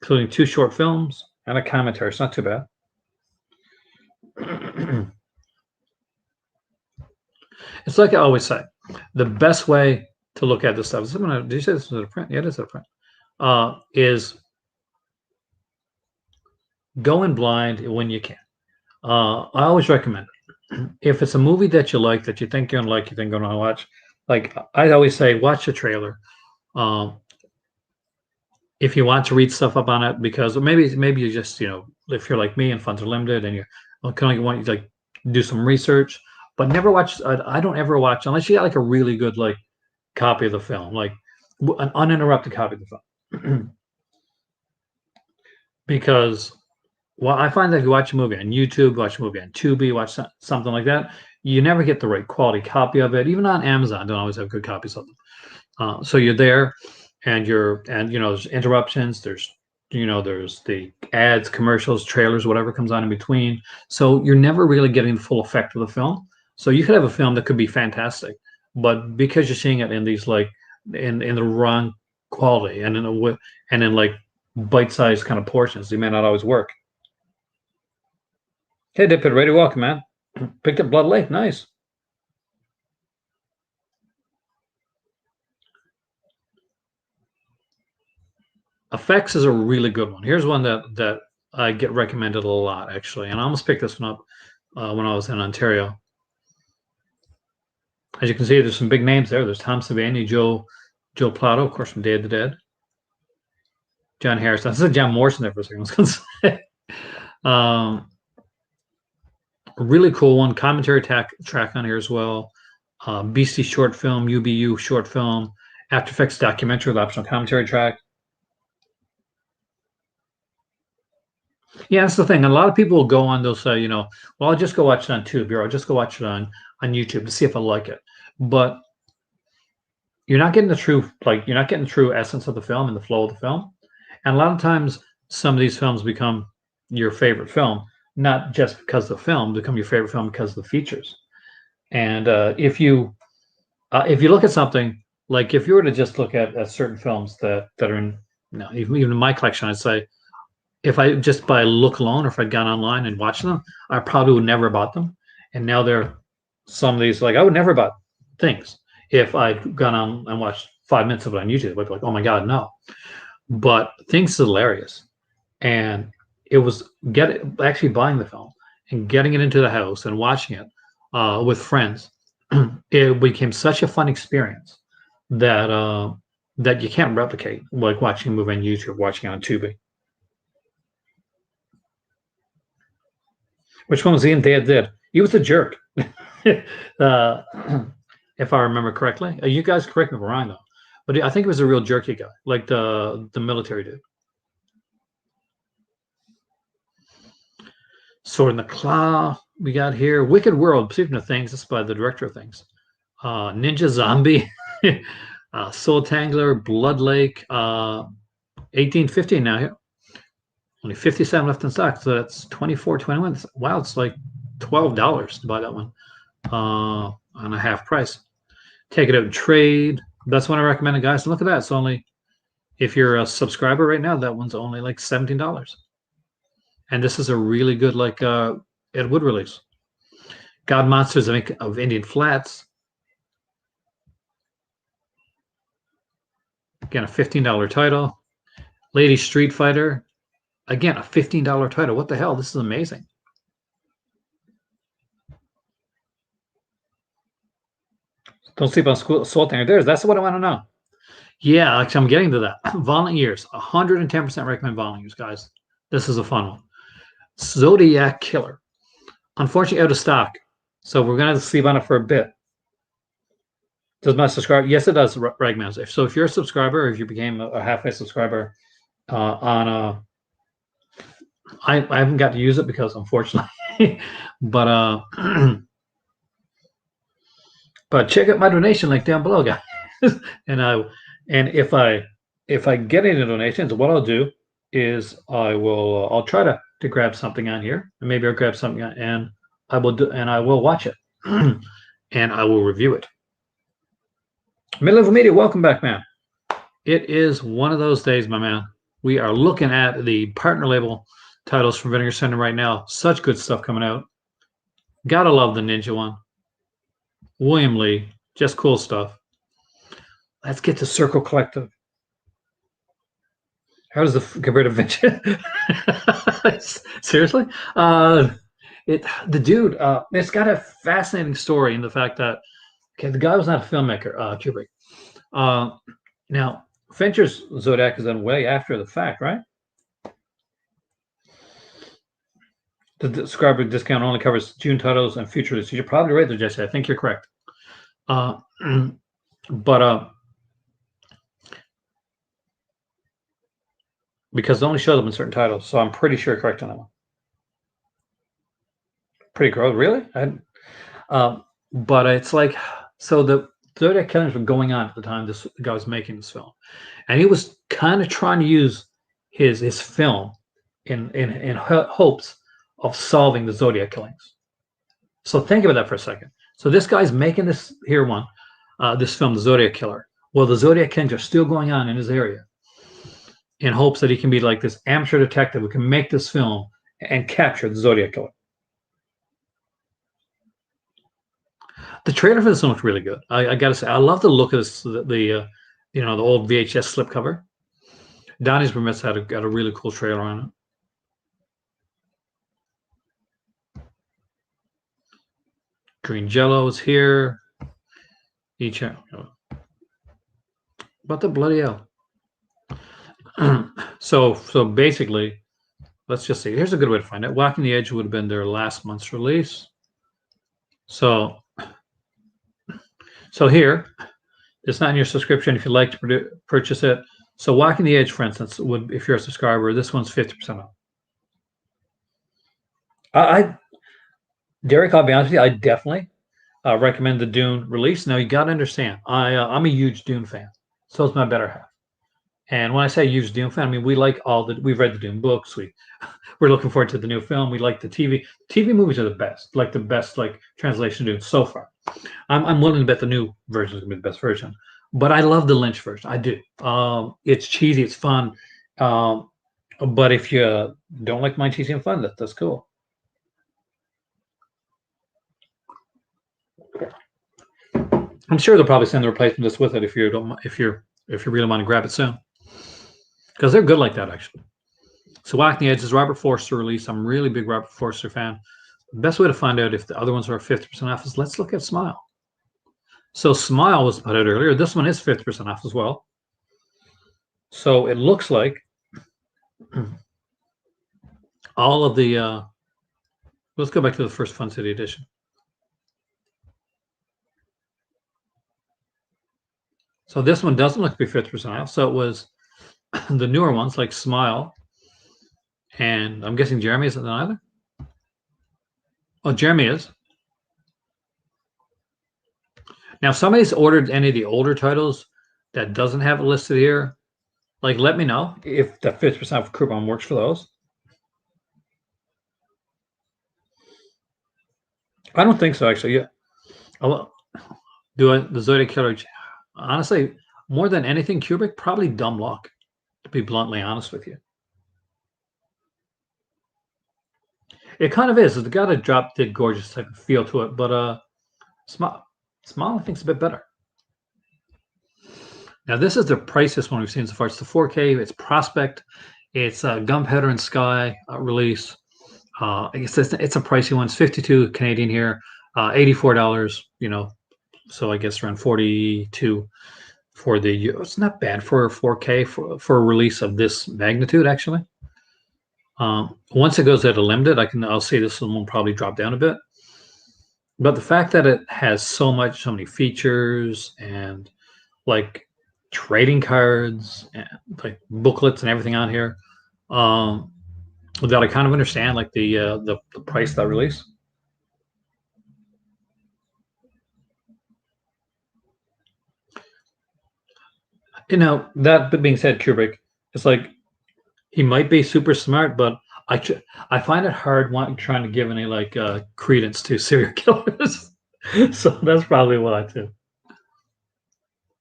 including 2 short films and a commentary. It's not too bad. It's like I always say, the best way to look at this stuff is, did you say this was a print? Yeah, it is a print. Is go in blind when you can. I always recommend it. If it's a movie that you like, that you think you're gonna like, you think you're gonna watch, like I always say, watch the trailer. If you want to read stuff up on it, because maybe you just, if you're like me and funds are limited and you're kind of want to like do some research, but never watch. I don't ever watch unless you got like a really good like copy of the film, like an uninterrupted copy of the film. Because I find that if you watch a movie on YouTube, watch a movie on Tubi, watch something like that, you never get the right quality copy of it. Even on Amazon, don't always have good copies of them. So you're there, and there's interruptions. There's the ads, commercials, trailers, whatever comes on in between. So you're never really getting the full effect of the film. So you could have a film that could be fantastic, but because you're seeing it in these like in the wrong quality and in like bite-sized kind of portions, they may not always work. Hey, Dipit, ready to welcome, man. Picked up Blood Lake, nice. Effects is a really good one. Here's one that I get recommended a lot, actually, and I almost picked this one up when I was in Ontario. As you can see, there's some big names there. There's Tom Savini, Joe Plato, of course, from Day of the Dead. John Harrison. I said John Morrison there for a second. I was going to say. A really cool one. Commentary track on here as well. BC short film, UBU short film, After Effects documentary with optional commentary track. Yeah, that's the thing. A lot of people will go on, they'll say, well, I'll just go watch it on Tubi, or I'll just go watch it on YouTube to see if I like it. But you're not getting you're not getting the true essence of the film and the flow of the film. And a lot of times some of these films become your favorite film, not just because the film, become your favorite film because of the features. And if you look at something, like if you were to just look at certain films that are in, even in my collection, I'd say, if I just by look alone, or if I'd gone online and watched them, I probably would never have bought them. And now some of these, like I would never have bought things if I'd gone on and watched 5 minutes of it on YouTube. I'd be like, oh my God, no. But Things is hilarious. And it was actually buying the film and getting it into the house and watching it with friends. It became such a fun experience that that you can't replicate, like watching a movie on YouTube, watching it on Tubi. Which one was he in Day of the Dead? He was a jerk, if I remember correctly. You guys correct me if I'm wrong, though. But I think he was a real jerky guy, like the military dude. Sword in the Claw we got here. Wicked World, speaking of Things, this is by the director of Things. Ninja Zombie, Soul Tangler, Blood Lake, 1815 now here. Only 57 left in stock, so that's 24.21. Wow, it's like $12 to buy that one on a half price. Take it out and trade. That's one I recommend, guys. Look at that. It's only, if you're a subscriber right now, that one's only like $17. And this is a really good, like, Ed Wood release. God Monsters of Indian Flats. Again, a $15 title. Lady Street Fighter. Again, a $15 title. What the hell? This is amazing. Don't sleep on Soul Tanger. That's what I want to know. Yeah, actually, I'm getting to that. Violent Years. 110% recommend Violent Years, guys. This is a fun one. Zodiac Killer. Unfortunately, out of stock. So we're going to sleep on it for a bit. Does my subscriber? Yes, it does, Ragman. So if you're a subscriber, or if you became a halfway subscriber I haven't got to use it because, unfortunately, but but check out my donation link down below, guys. and if I get any donations, what I'll do is I'll try to grab something on here, and maybe I'll grab something and I will watch it and I will review it. Mid-Level Media, welcome back, man. It is one of those days, my man. We are looking at the partner label titles from Vinegar Syndrome right now. Such good stuff coming out. Gotta love the Ninja one. William Lee, just cool stuff. Let's get to Circle Collective. How does the compare to Vinci? Seriously? The dude, it's got a fascinating story in the fact that, okay, the guy was not a filmmaker, Kubrick. Now, Fincher's Zodiac is done way after the fact, right? The subscriber discount only covers June titles and future releases. You're probably right there, Jesse. I think you're correct. But because it only shows up in certain titles, so I'm pretty sure you're correct on that one. Pretty gross, really? But it's like, so the Zodiac killings were going on at the time this guy was making this film, and he was kind of trying to use his film in hopes of solving the Zodiac killings. So think about that for a second. So this guy's making this film, The Zodiac Killer. Well, the Zodiac killings are still going on in his area, in hopes that he can be like this amateur detective who can make this film and capture the Zodiac Killer. The trailer for this one looks really good. I gotta say, I love the look of this, the old VHS slipcover. Donnie's Permits got a really cool trailer on it. Green Jello is here. Each what the bloody hell? So basically, let's just see. Here's a good way to find it. Walking the Edge would have been their last month's release. So here, it's not in your subscription if you'd like to purchase it. So Walking the Edge, for instance, would, if you're a subscriber, this one's 50% off. Derek, I'll be honest with you, I definitely recommend the Dune release. Now you got to understand, I'm a huge Dune fan. So is my better half. And when I say huge Dune fan, I mean we've read the Dune books. We're looking forward to the new film. We like the TV movies are the best, like translation of Dune so far. I'm willing to bet the new version is gonna be the best version. But I love the Lynch version. I do. It's cheesy, it's fun. But if you don't like mine cheesy and fun, that's cool. I'm sure they'll probably send the replacement just with it if you really want to grab it soon. Because they're good like that, actually. So Walking the Edge is Robert Forster release. I'm a really big Robert Forster fan. The best way to find out if the other ones are 50% off is let's look at Smile. So Smile was put out earlier. This one is 50% off as well. So it looks like all of the let's go back to the first Fun City edition. So this one doesn't look to be 50% off. So it was the newer ones like Smile, and I'm guessing Jeremy isn't either. Oh, Jeremy is. Now, if somebody's ordered any of the older titles that doesn't have it listed here, like let me know if the 50% coupon works for those. I don't think so, actually. Yeah, I'll do it. The Zodiac Killer. Honestly, more than anything, Kubrick probably dumb luck. To be bluntly honest with you, it kind of is. It's got a drop dead gorgeous type of feel to it, but Smile I think is a bit better. Now this is the priciest one we've seen so far. It's the 4K. It's Prospect. It's Gunpowder and Sky release. I guess it's a pricey one. It's 52 Canadian here, $84. So I guess around 42 for the. It's not bad for 4K for a release of this magnitude, actually. Once it goes at a limited, I'll see this one will probably drop down a bit. But the fact that it has so many features and like trading cards and like booklets and everything on here, that I kind of understand like the price of that release. That being said, Kubrick, it's like he might be super smart, but I find it hard trying to give any credence to serial killers. So that's probably why too.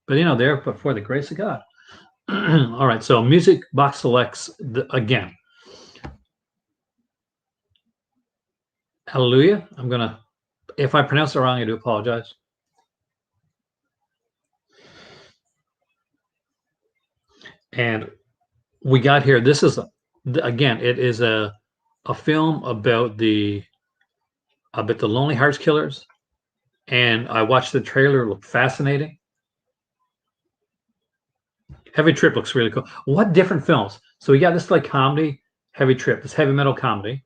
But they're before the grace of God. All right, so Music Box selects again. Hallelujah. If I pronounce it wrong, I do apologize. And we got here. This is again. It is a film about the Lonely Hearts Killers, and I watched the trailer. It looked fascinating. Heavy Trip looks really cool. What different films? So we got this comedy, Heavy Trip, this heavy metal comedy,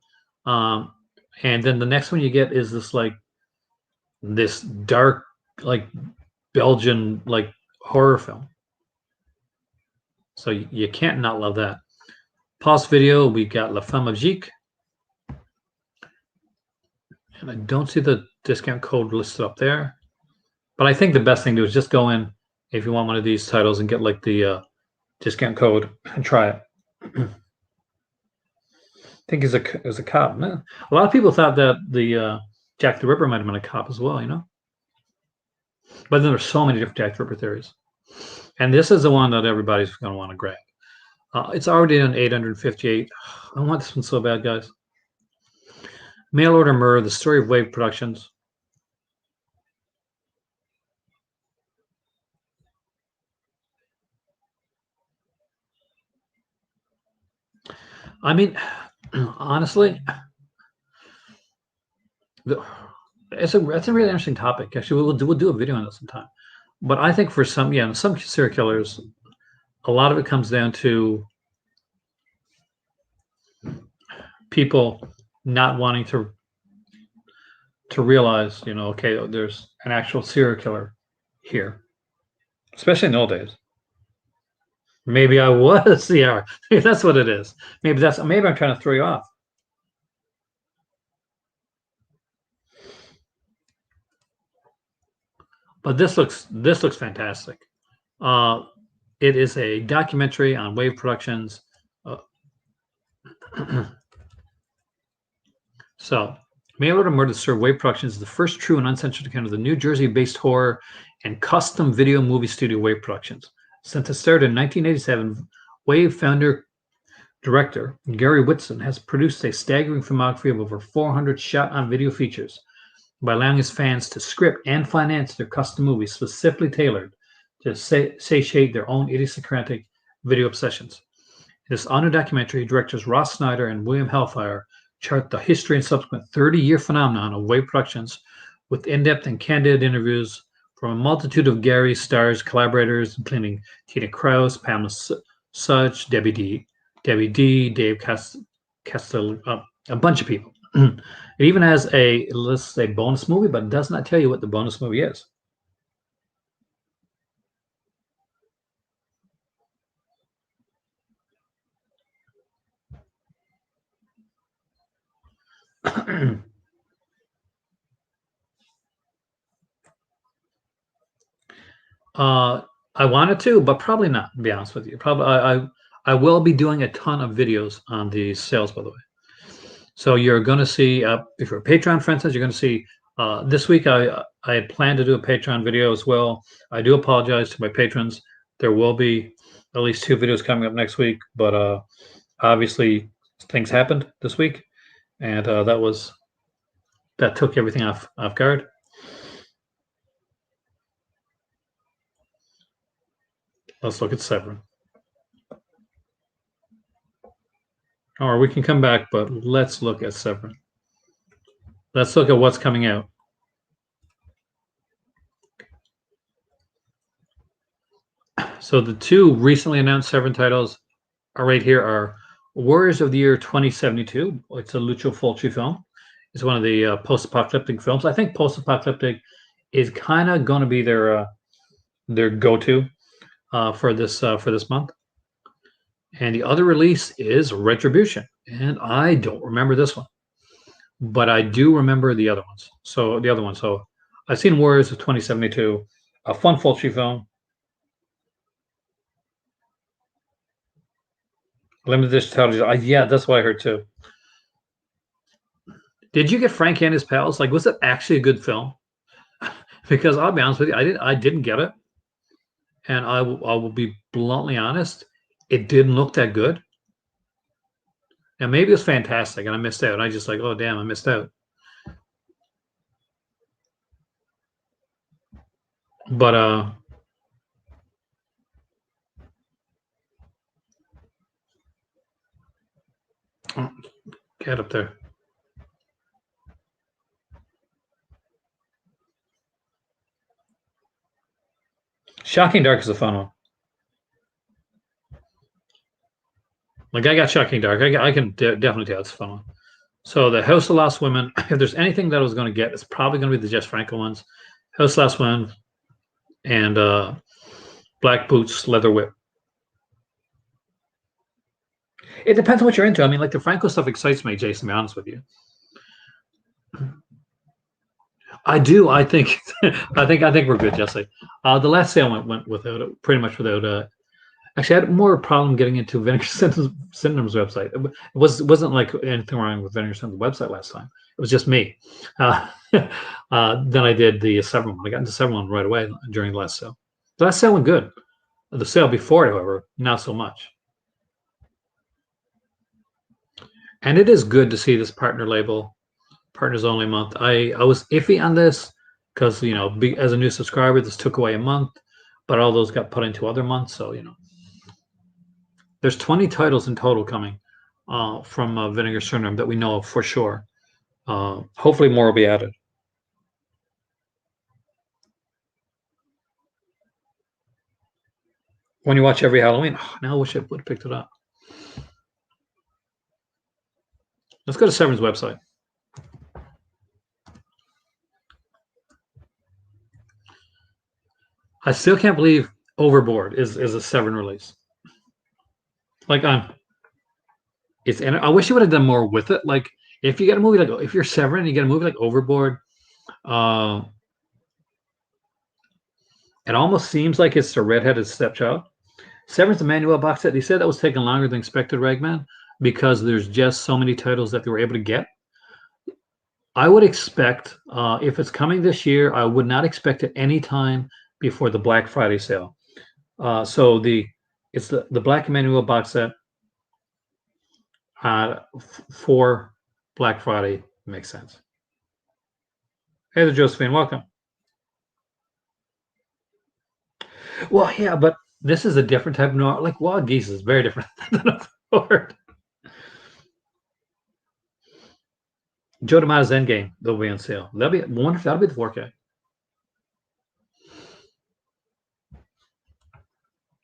and then the next one you get is this dark Belgian horror film. So you can't not love that. Pause video, we got La Femme Magique. And I don't see the discount code listed up there. But I think the best thing to do is just go in if you want one of these titles and get the discount code and try it. I think it was a cop. Man. A lot of people thought that the Jack the Ripper might have been a cop as well, But then there's so many different Jack the Ripper theories. And this is the one that everybody's going to want to grab. It's already on 858. I want this one so bad, guys. Mail Order Murder, the story of Wave Productions. I mean, honestly, the, that's a really interesting topic. Actually, we'll do a video on this sometime. But I think for some, yeah, some serial killers, a lot of it comes down to people not wanting to realize, okay, there's an actual serial killer here, especially in the old days. Maybe I was, yeah, that's what it is. Maybe I'm trying to throw you off. But this looks fantastic. Uh, it is a documentary on Wave Productions. Uh, so, Mail Order Murder Serve Wave Productions is the first true and uncensored account of the New Jersey-based horror and custom video movie studio Wave Productions. Since it started in 1987, Wave founder director Gary Whitson has produced a staggering filmography of over 400 shot-on-video features by allowing his fans to script and finance their custom movies specifically tailored to satiate their own idiosyncratic video obsessions. In this honor documentary, directors Ross Snyder and William Hellfire chart the history and subsequent 30-year phenomenon of Wave Productions with in-depth and candid interviews from a multitude of Gary's stars, collaborators, including Tina Krause, Pamela Sudge, Debbie D, Dave Castel, a bunch of people. It even has a bonus movie, but it does not tell you what the bonus movie is. I wanted to, but probably not, to be honest with you. Probably I will be doing a ton of videos on these sales, by the way. So you're going to see, if you're a Patreon, for instance, you're going to see this week. I had planned to do a Patreon video as well. I do apologize to my patrons. There will be at least 2 videos coming up next week, but obviously things happened this week, and that took everything off guard. Let's look at Severin. Or we can come back, but let's look at Severin. Let's look at what's coming out. So the 2 recently announced Severin titles are right here are Warriors of the Year 2072. It's a Lucio Fulci film. It's one of the post-apocalyptic films. I think post-apocalyptic is kind of going to be their go-to for this month. And the other release is Retribution, and I don't remember this one, but I do remember the other ones. So I've seen Warriors of 2072, a fun Fulci film. Limited edition television. Yeah, that's what I heard too. Did you get Frank and his pals? Like, was it actually a good film? Because I'll be honest with you, I didn't get it, and I will be bluntly honest, it didn't look that good. And maybe it was fantastic, and I missed out. And I just like, oh damn, I missed out. But get up there. Shocking Dark is a fun one. Like I got Shocking Dark. I can definitely tell it's a fun one. So the House of Lost Women. If there's anything that I was going to get, it's probably going to be the Jess Franco ones. House of Lost Women and Black Boots, Leather Whip. It depends on what you're into. I mean, like the Franco stuff excites me, Jason, to be honest with you. I do. I think I think we're good, Jesse. The last sale went without pretty much without. Actually, I had more problem getting into Vinegar Syndrome's website. It wasn't like anything wrong with Vinegar Syndrome's website last time. It was just me. Then I did the Severin one. I got into Severin one right away during the last sale. The last sale went good. The sale before it, however, not so much. And it is good to see this partner label, partners only month. I was iffy on this because as a new subscriber, this took away a month, but all those got put into other months. So there's 20 titles in total coming from Vinegar Syndrome that we know of for sure. Hopefully more will be added. When you watch every Halloween, now I wish I would have picked it up. Let's go to Severin's website. I still can't believe Overboard is a Severin release. Like I wish you would have done more with it. Like if you get a movie like if you're Severin, you get a movie like Overboard. Uh, it almost seems like it's the redheaded stepchild. Severin's Emmanuel box set. They said that was taking longer than expected, Ragman, because there's just so many titles that they were able to get. I would expect if it's coming this year, I would not expect it any time before the Black Friday sale. So it's the Black Emmanuel box set for Black Friday makes sense. Hey there, Josephine, welcome. Well, yeah, but this is a different type of noir. Like Wild Geese is very different than a Ford. Joe D'Amato's Endgame, they'll be on sale. I wonder if that'll be the 4K.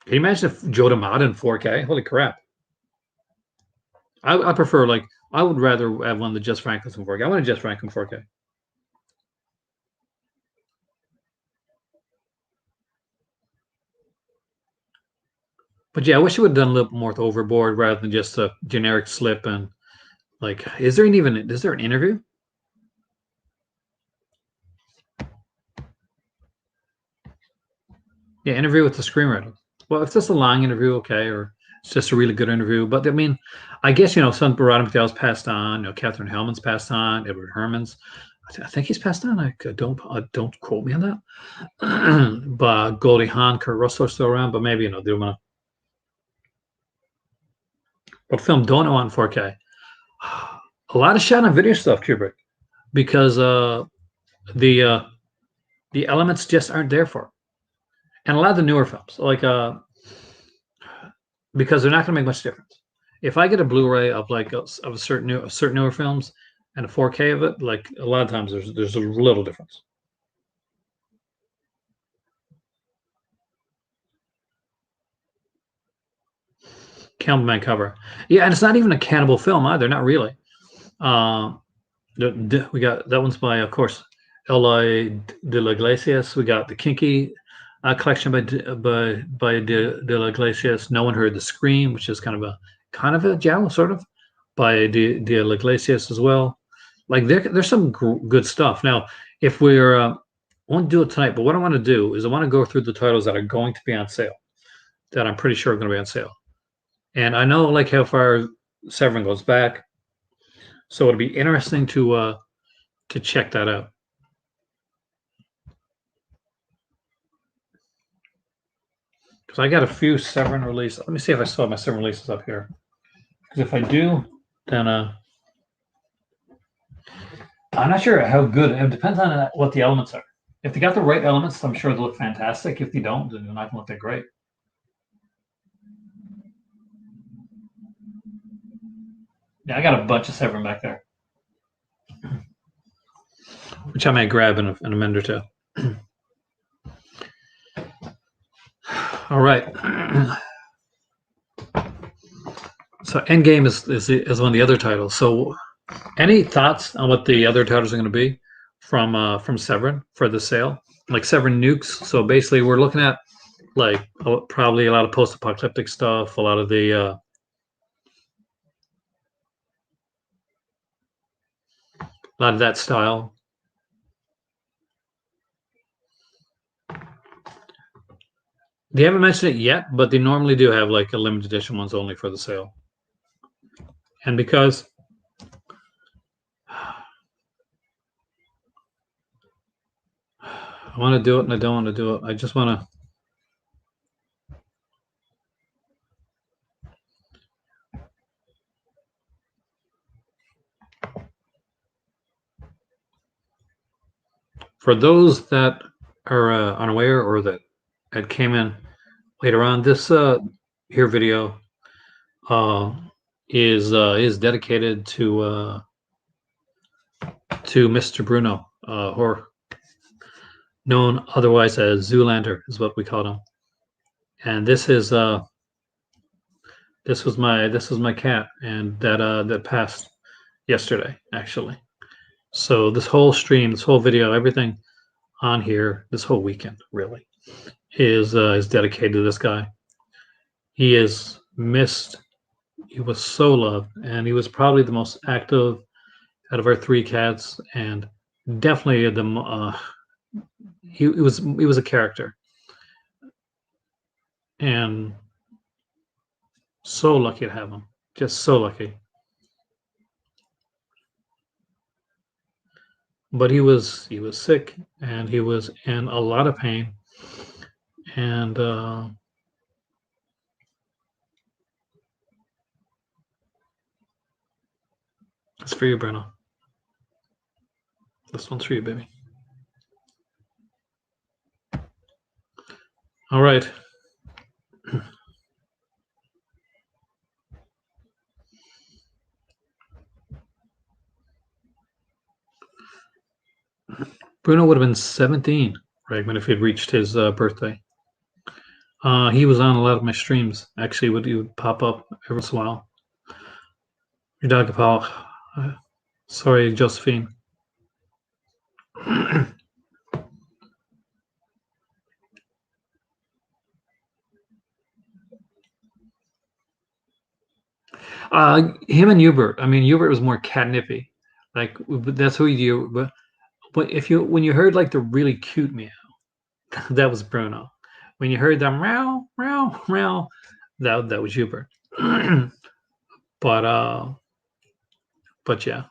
Can you imagine if Joe D'Amato in 4K? Holy crap. I prefer, like, I would rather have one of the Jess Franklin's in 4K. I want a Jess Franklin 4K. But yeah, I wish it would have done a little more with Overboard rather than just a generic slip. And like, is there an interview? Yeah, interview with the screenwriter. Well, if it's just a long interview, okay, or it's just a really good interview. But I mean, I guess some Barada McDowell's passed on. Catherine Hellman's passed on. Edward Herman's, I think he's passed on. Don't quote me on that. But Goldie Hawn, Kurt Russell are still around. But maybe they want to. What film don't I want in 4K? A lot of shot on video stuff, Kubrick, because the elements just aren't there for it. And a lot of the newer films, like because they're not going to make much difference. If I get a Blu-ray of like of certain newer films and a 4K of it, like a lot of times there's a little difference. Cannibal cover, yeah, and it's not even a cannibal film either, not really. We got that one's by, of course, Eloy de la Iglesias. We got the Kinky collection by de la Iglesias. No One Heard the Scream, which is kind of a giallo, sort of, by de la Iglesias as well. Like there's some good stuff. Now, if we're I won't do it tonight, but what I want to do is I want to go through the titles that are going to be on sale, that I'm pretty sure are going to be on sale. And I know like how far Severin goes back, so it'll be interesting to check that out. Because I got a few Severin releases. Let me see if I still have my Severin releases up here. Because if I do, then I'm not sure how good. It depends on what the elements are. If they got the right elements, I'm sure they'll look fantastic. If they don't, then they're not going to look that great. Yeah, I got a bunch of Severin back there, which I may grab in a minute or two. All right. So Endgame is one of the other titles. So any thoughts on what the other titles are going to be from Severin for the sale? Like Severin Nukes. So basically we're looking at like probably a lot of post-apocalyptic stuff, a lot of the a lot of that style. They haven't mentioned it yet, but they normally do have like a limited edition ones only for the sale. And because I want to do it and I don't want to do it, I just want to. For those that are unaware or that came in later on, this here video is dedicated to Mr. Bruno, or known otherwise as Zoolander, is what we called him. And this was my cat, and that passed yesterday, actually. So this whole stream, this whole video, everything on here, this whole weekend really is dedicated to this guy. He is missed. He was so loved, and he was probably the most active out of our three cats, and definitely he was a character, and so lucky to have him. Just so lucky. But he was sick, and he was in a lot of pain, and it's for you, Bruno. This one's for you, baby. All right. Bruno would have been 17, Ragman, if he had reached his birthday. He was on a lot of my streams. Actually, he would pop up every once in a while. Your dog, Paul. Sorry, Josephine. Him and Hubert. I mean, Hubert was more catnippy. Like that's who you. But if you when you heard like the really cute meow, that was Bruno. When you heard the meow meow meow, that was Hubert. but yeah,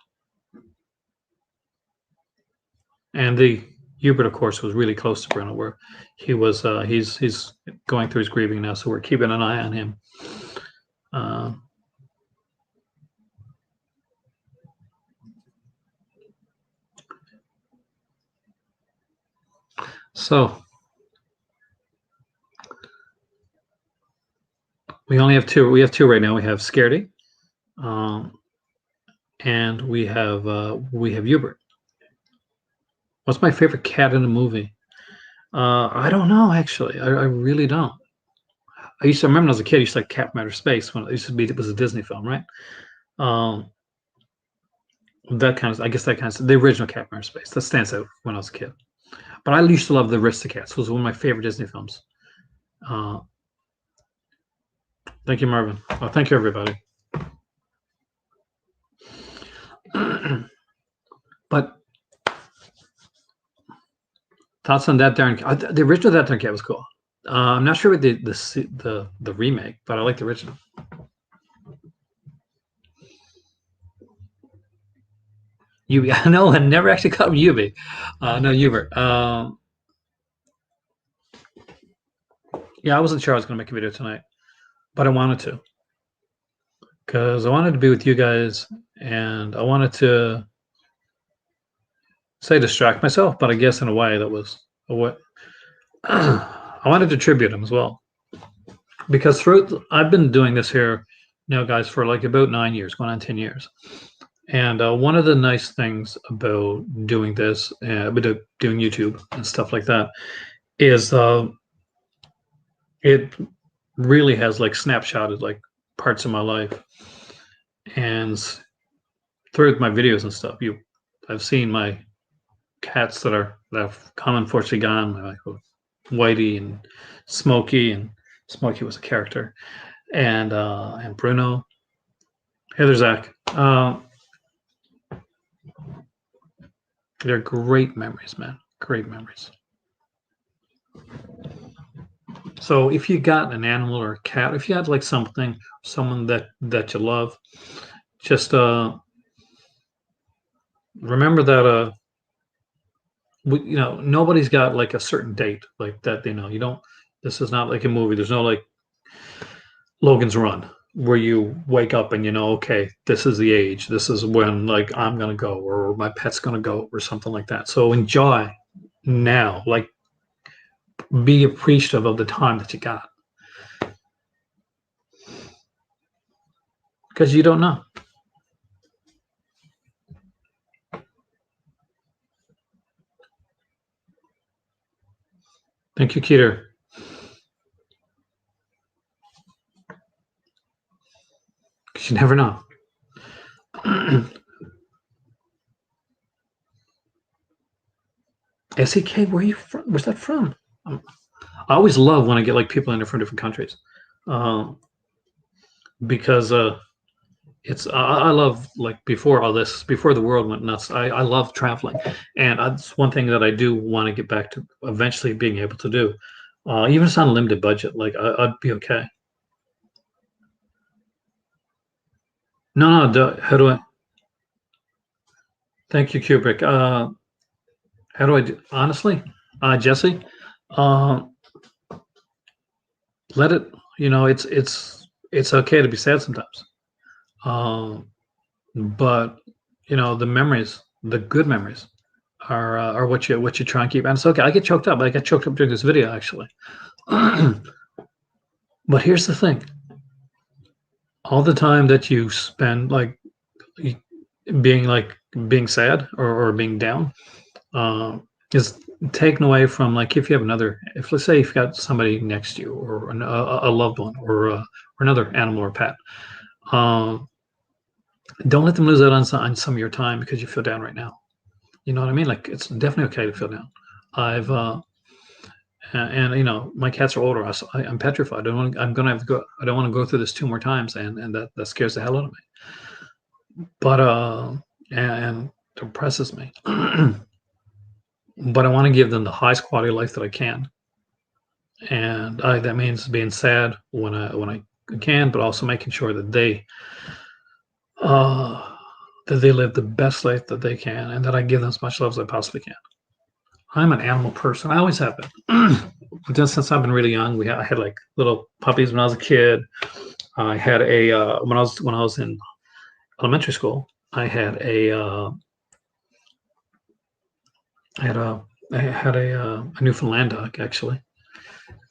and the Hubert, of course, was really close to Bruno. Where he was, he's going through his grieving now, so we're keeping an eye on him. So we only have two. We have two right now. We have Scaredy, and we have Hubert. What's my favorite cat in the movie? I don't know, actually. I really don't. I used to remember as a kid, I used to like Captain Outer Space when it used to be, it was a Disney film, right? Um, that kind of, I guess that kind of, the original Captain Outer Space, that stands out when I was a kid. But I used to love the Aristocats. It was one of my favorite Disney films. Thank you, Marvin. Oh, thank you, everybody. But thoughts on that darn cat? The original That Darn Cat was cool. I'm not sure with the remake, but I like the original. Yubi, no, I never actually called him Yubi. No, Hubert. Yeah, I wasn't sure I was going to make a video tonight, but I wanted to because I wanted to be with you guys, and I wanted to say distract myself, but I guess in a way that was a way. I wanted to tribute him as well because I've been doing this here now, guys, for like about 9 years, going on 10 years. And one of the nice things about doing this, doing YouTube and stuff like that, is it really has like snapshotted like parts of my life, and through my videos and stuff, I've seen my cats that have come unfortunately gone, like Whitey and Smokey was a character, and Bruno. Hey there, Zach. They're great memories, man. Great memories. So if you got an animal or a cat, if you had like someone that you love, just remember that nobody's got like a certain date like that. You don't. This is not like a movie. There's no like Logan's Run where you wake up and okay, this is the age. This is when like I'm gonna go or my pet's gonna go or something like that. So enjoy now. Like be appreciative of the time that you got. because you don't know. Thank you, Keter. Because you never know. SEK, where are you from? Where's that from? I always love when I get like people in from different countries, because it's I love, like, before all this, before the world went nuts. I love traveling, and that's one thing that I do want to get back to eventually being able to do. Even if it's on a limited budget, like I'd be okay. No, no. How do I? Thank you, Kubrick. How do I do? Honestly, Jesse, uh, let it. It's okay to be sad sometimes. Um, but the memories, the good memories, are what you try and keep. And it's okay. I get choked up. I got choked up during this video, actually. But here's the thing: all the time that you spend, being sad, or being down, uh, is taken away from, like, if you have if, let's say, if you've got somebody next to you, or a loved one, or another animal or pet. Uh, don't let them lose out on some of your time because you feel down right now. You know what I mean? Like, it's definitely okay to feel down. I've and my cats are older. I'm petrified. I'm gonna have to go. I don't want to go through this two more times, and that scares the hell out of me. But and depresses me. But I want to give them the highest quality of life that I can, and that means being sad when I can, but also making sure uh, that they live the best life that they can, and that I give them as much love as I possibly can. I'm an animal person. I always have been. Just since I've been really young. I had like little puppies when I was a kid. I had when I was in elementary school. I had a Newfoundland dog, actually,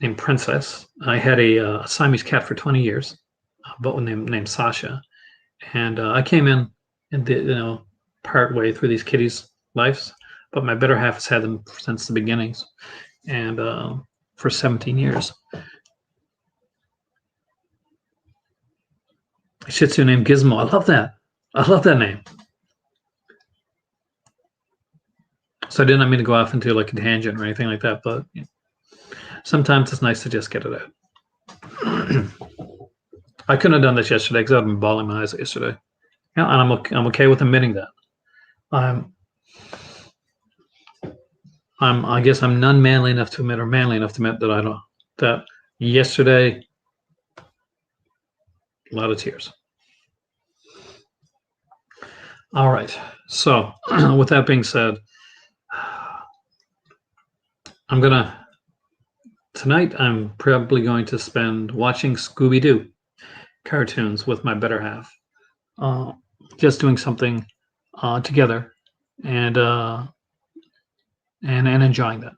named Princess. I had a Siamese cat for 20 years, but named Sasha. And I came in and did, part way through these kitties' lives, but my better half has had them since the beginnings, and for 17 years. A Shih Tzu named Gizmo. I love that. I love that name. So I didn't mean to go off into like a tangent or anything like that, but sometimes it's nice to just get it out. I couldn't have done this yesterday because I've been bawling my eyes out yesterday. Yeah, and I'm okay with admitting that. I guess I'm none manly enough to admit, or manly enough to admit, that yesterday, a lot of tears. All right. So with that being said, tonight I'm probably going to spend watching Scooby-Doo cartoons with my better half. Just doing something together, and enjoying that.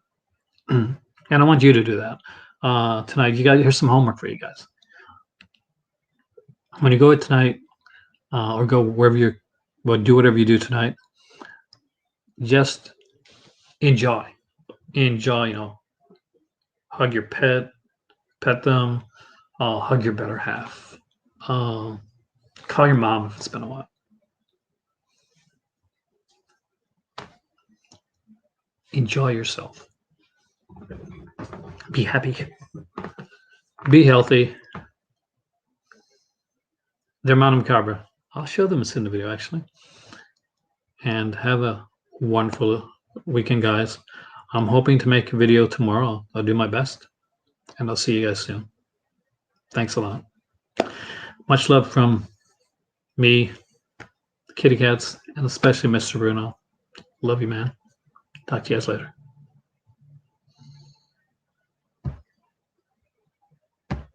And I want you to do that tonight. Here's some homework for you guys. When you go out tonight, or go wherever do whatever you do tonight, just enjoy. Hug your pet them, hug your better half, call your mom if it's been a while. Enjoy yourself. Be happy. Be healthy. They're Madame Cabra. I'll show them in the video, actually. And have a wonderful weekend, guys. I'm hoping to make a video tomorrow. I'll do my best. And I'll see you guys soon. Thanks a lot. Much love from me, the kitty cats, and especially Mr. Bruno. Love you, man. Talk to you guys later.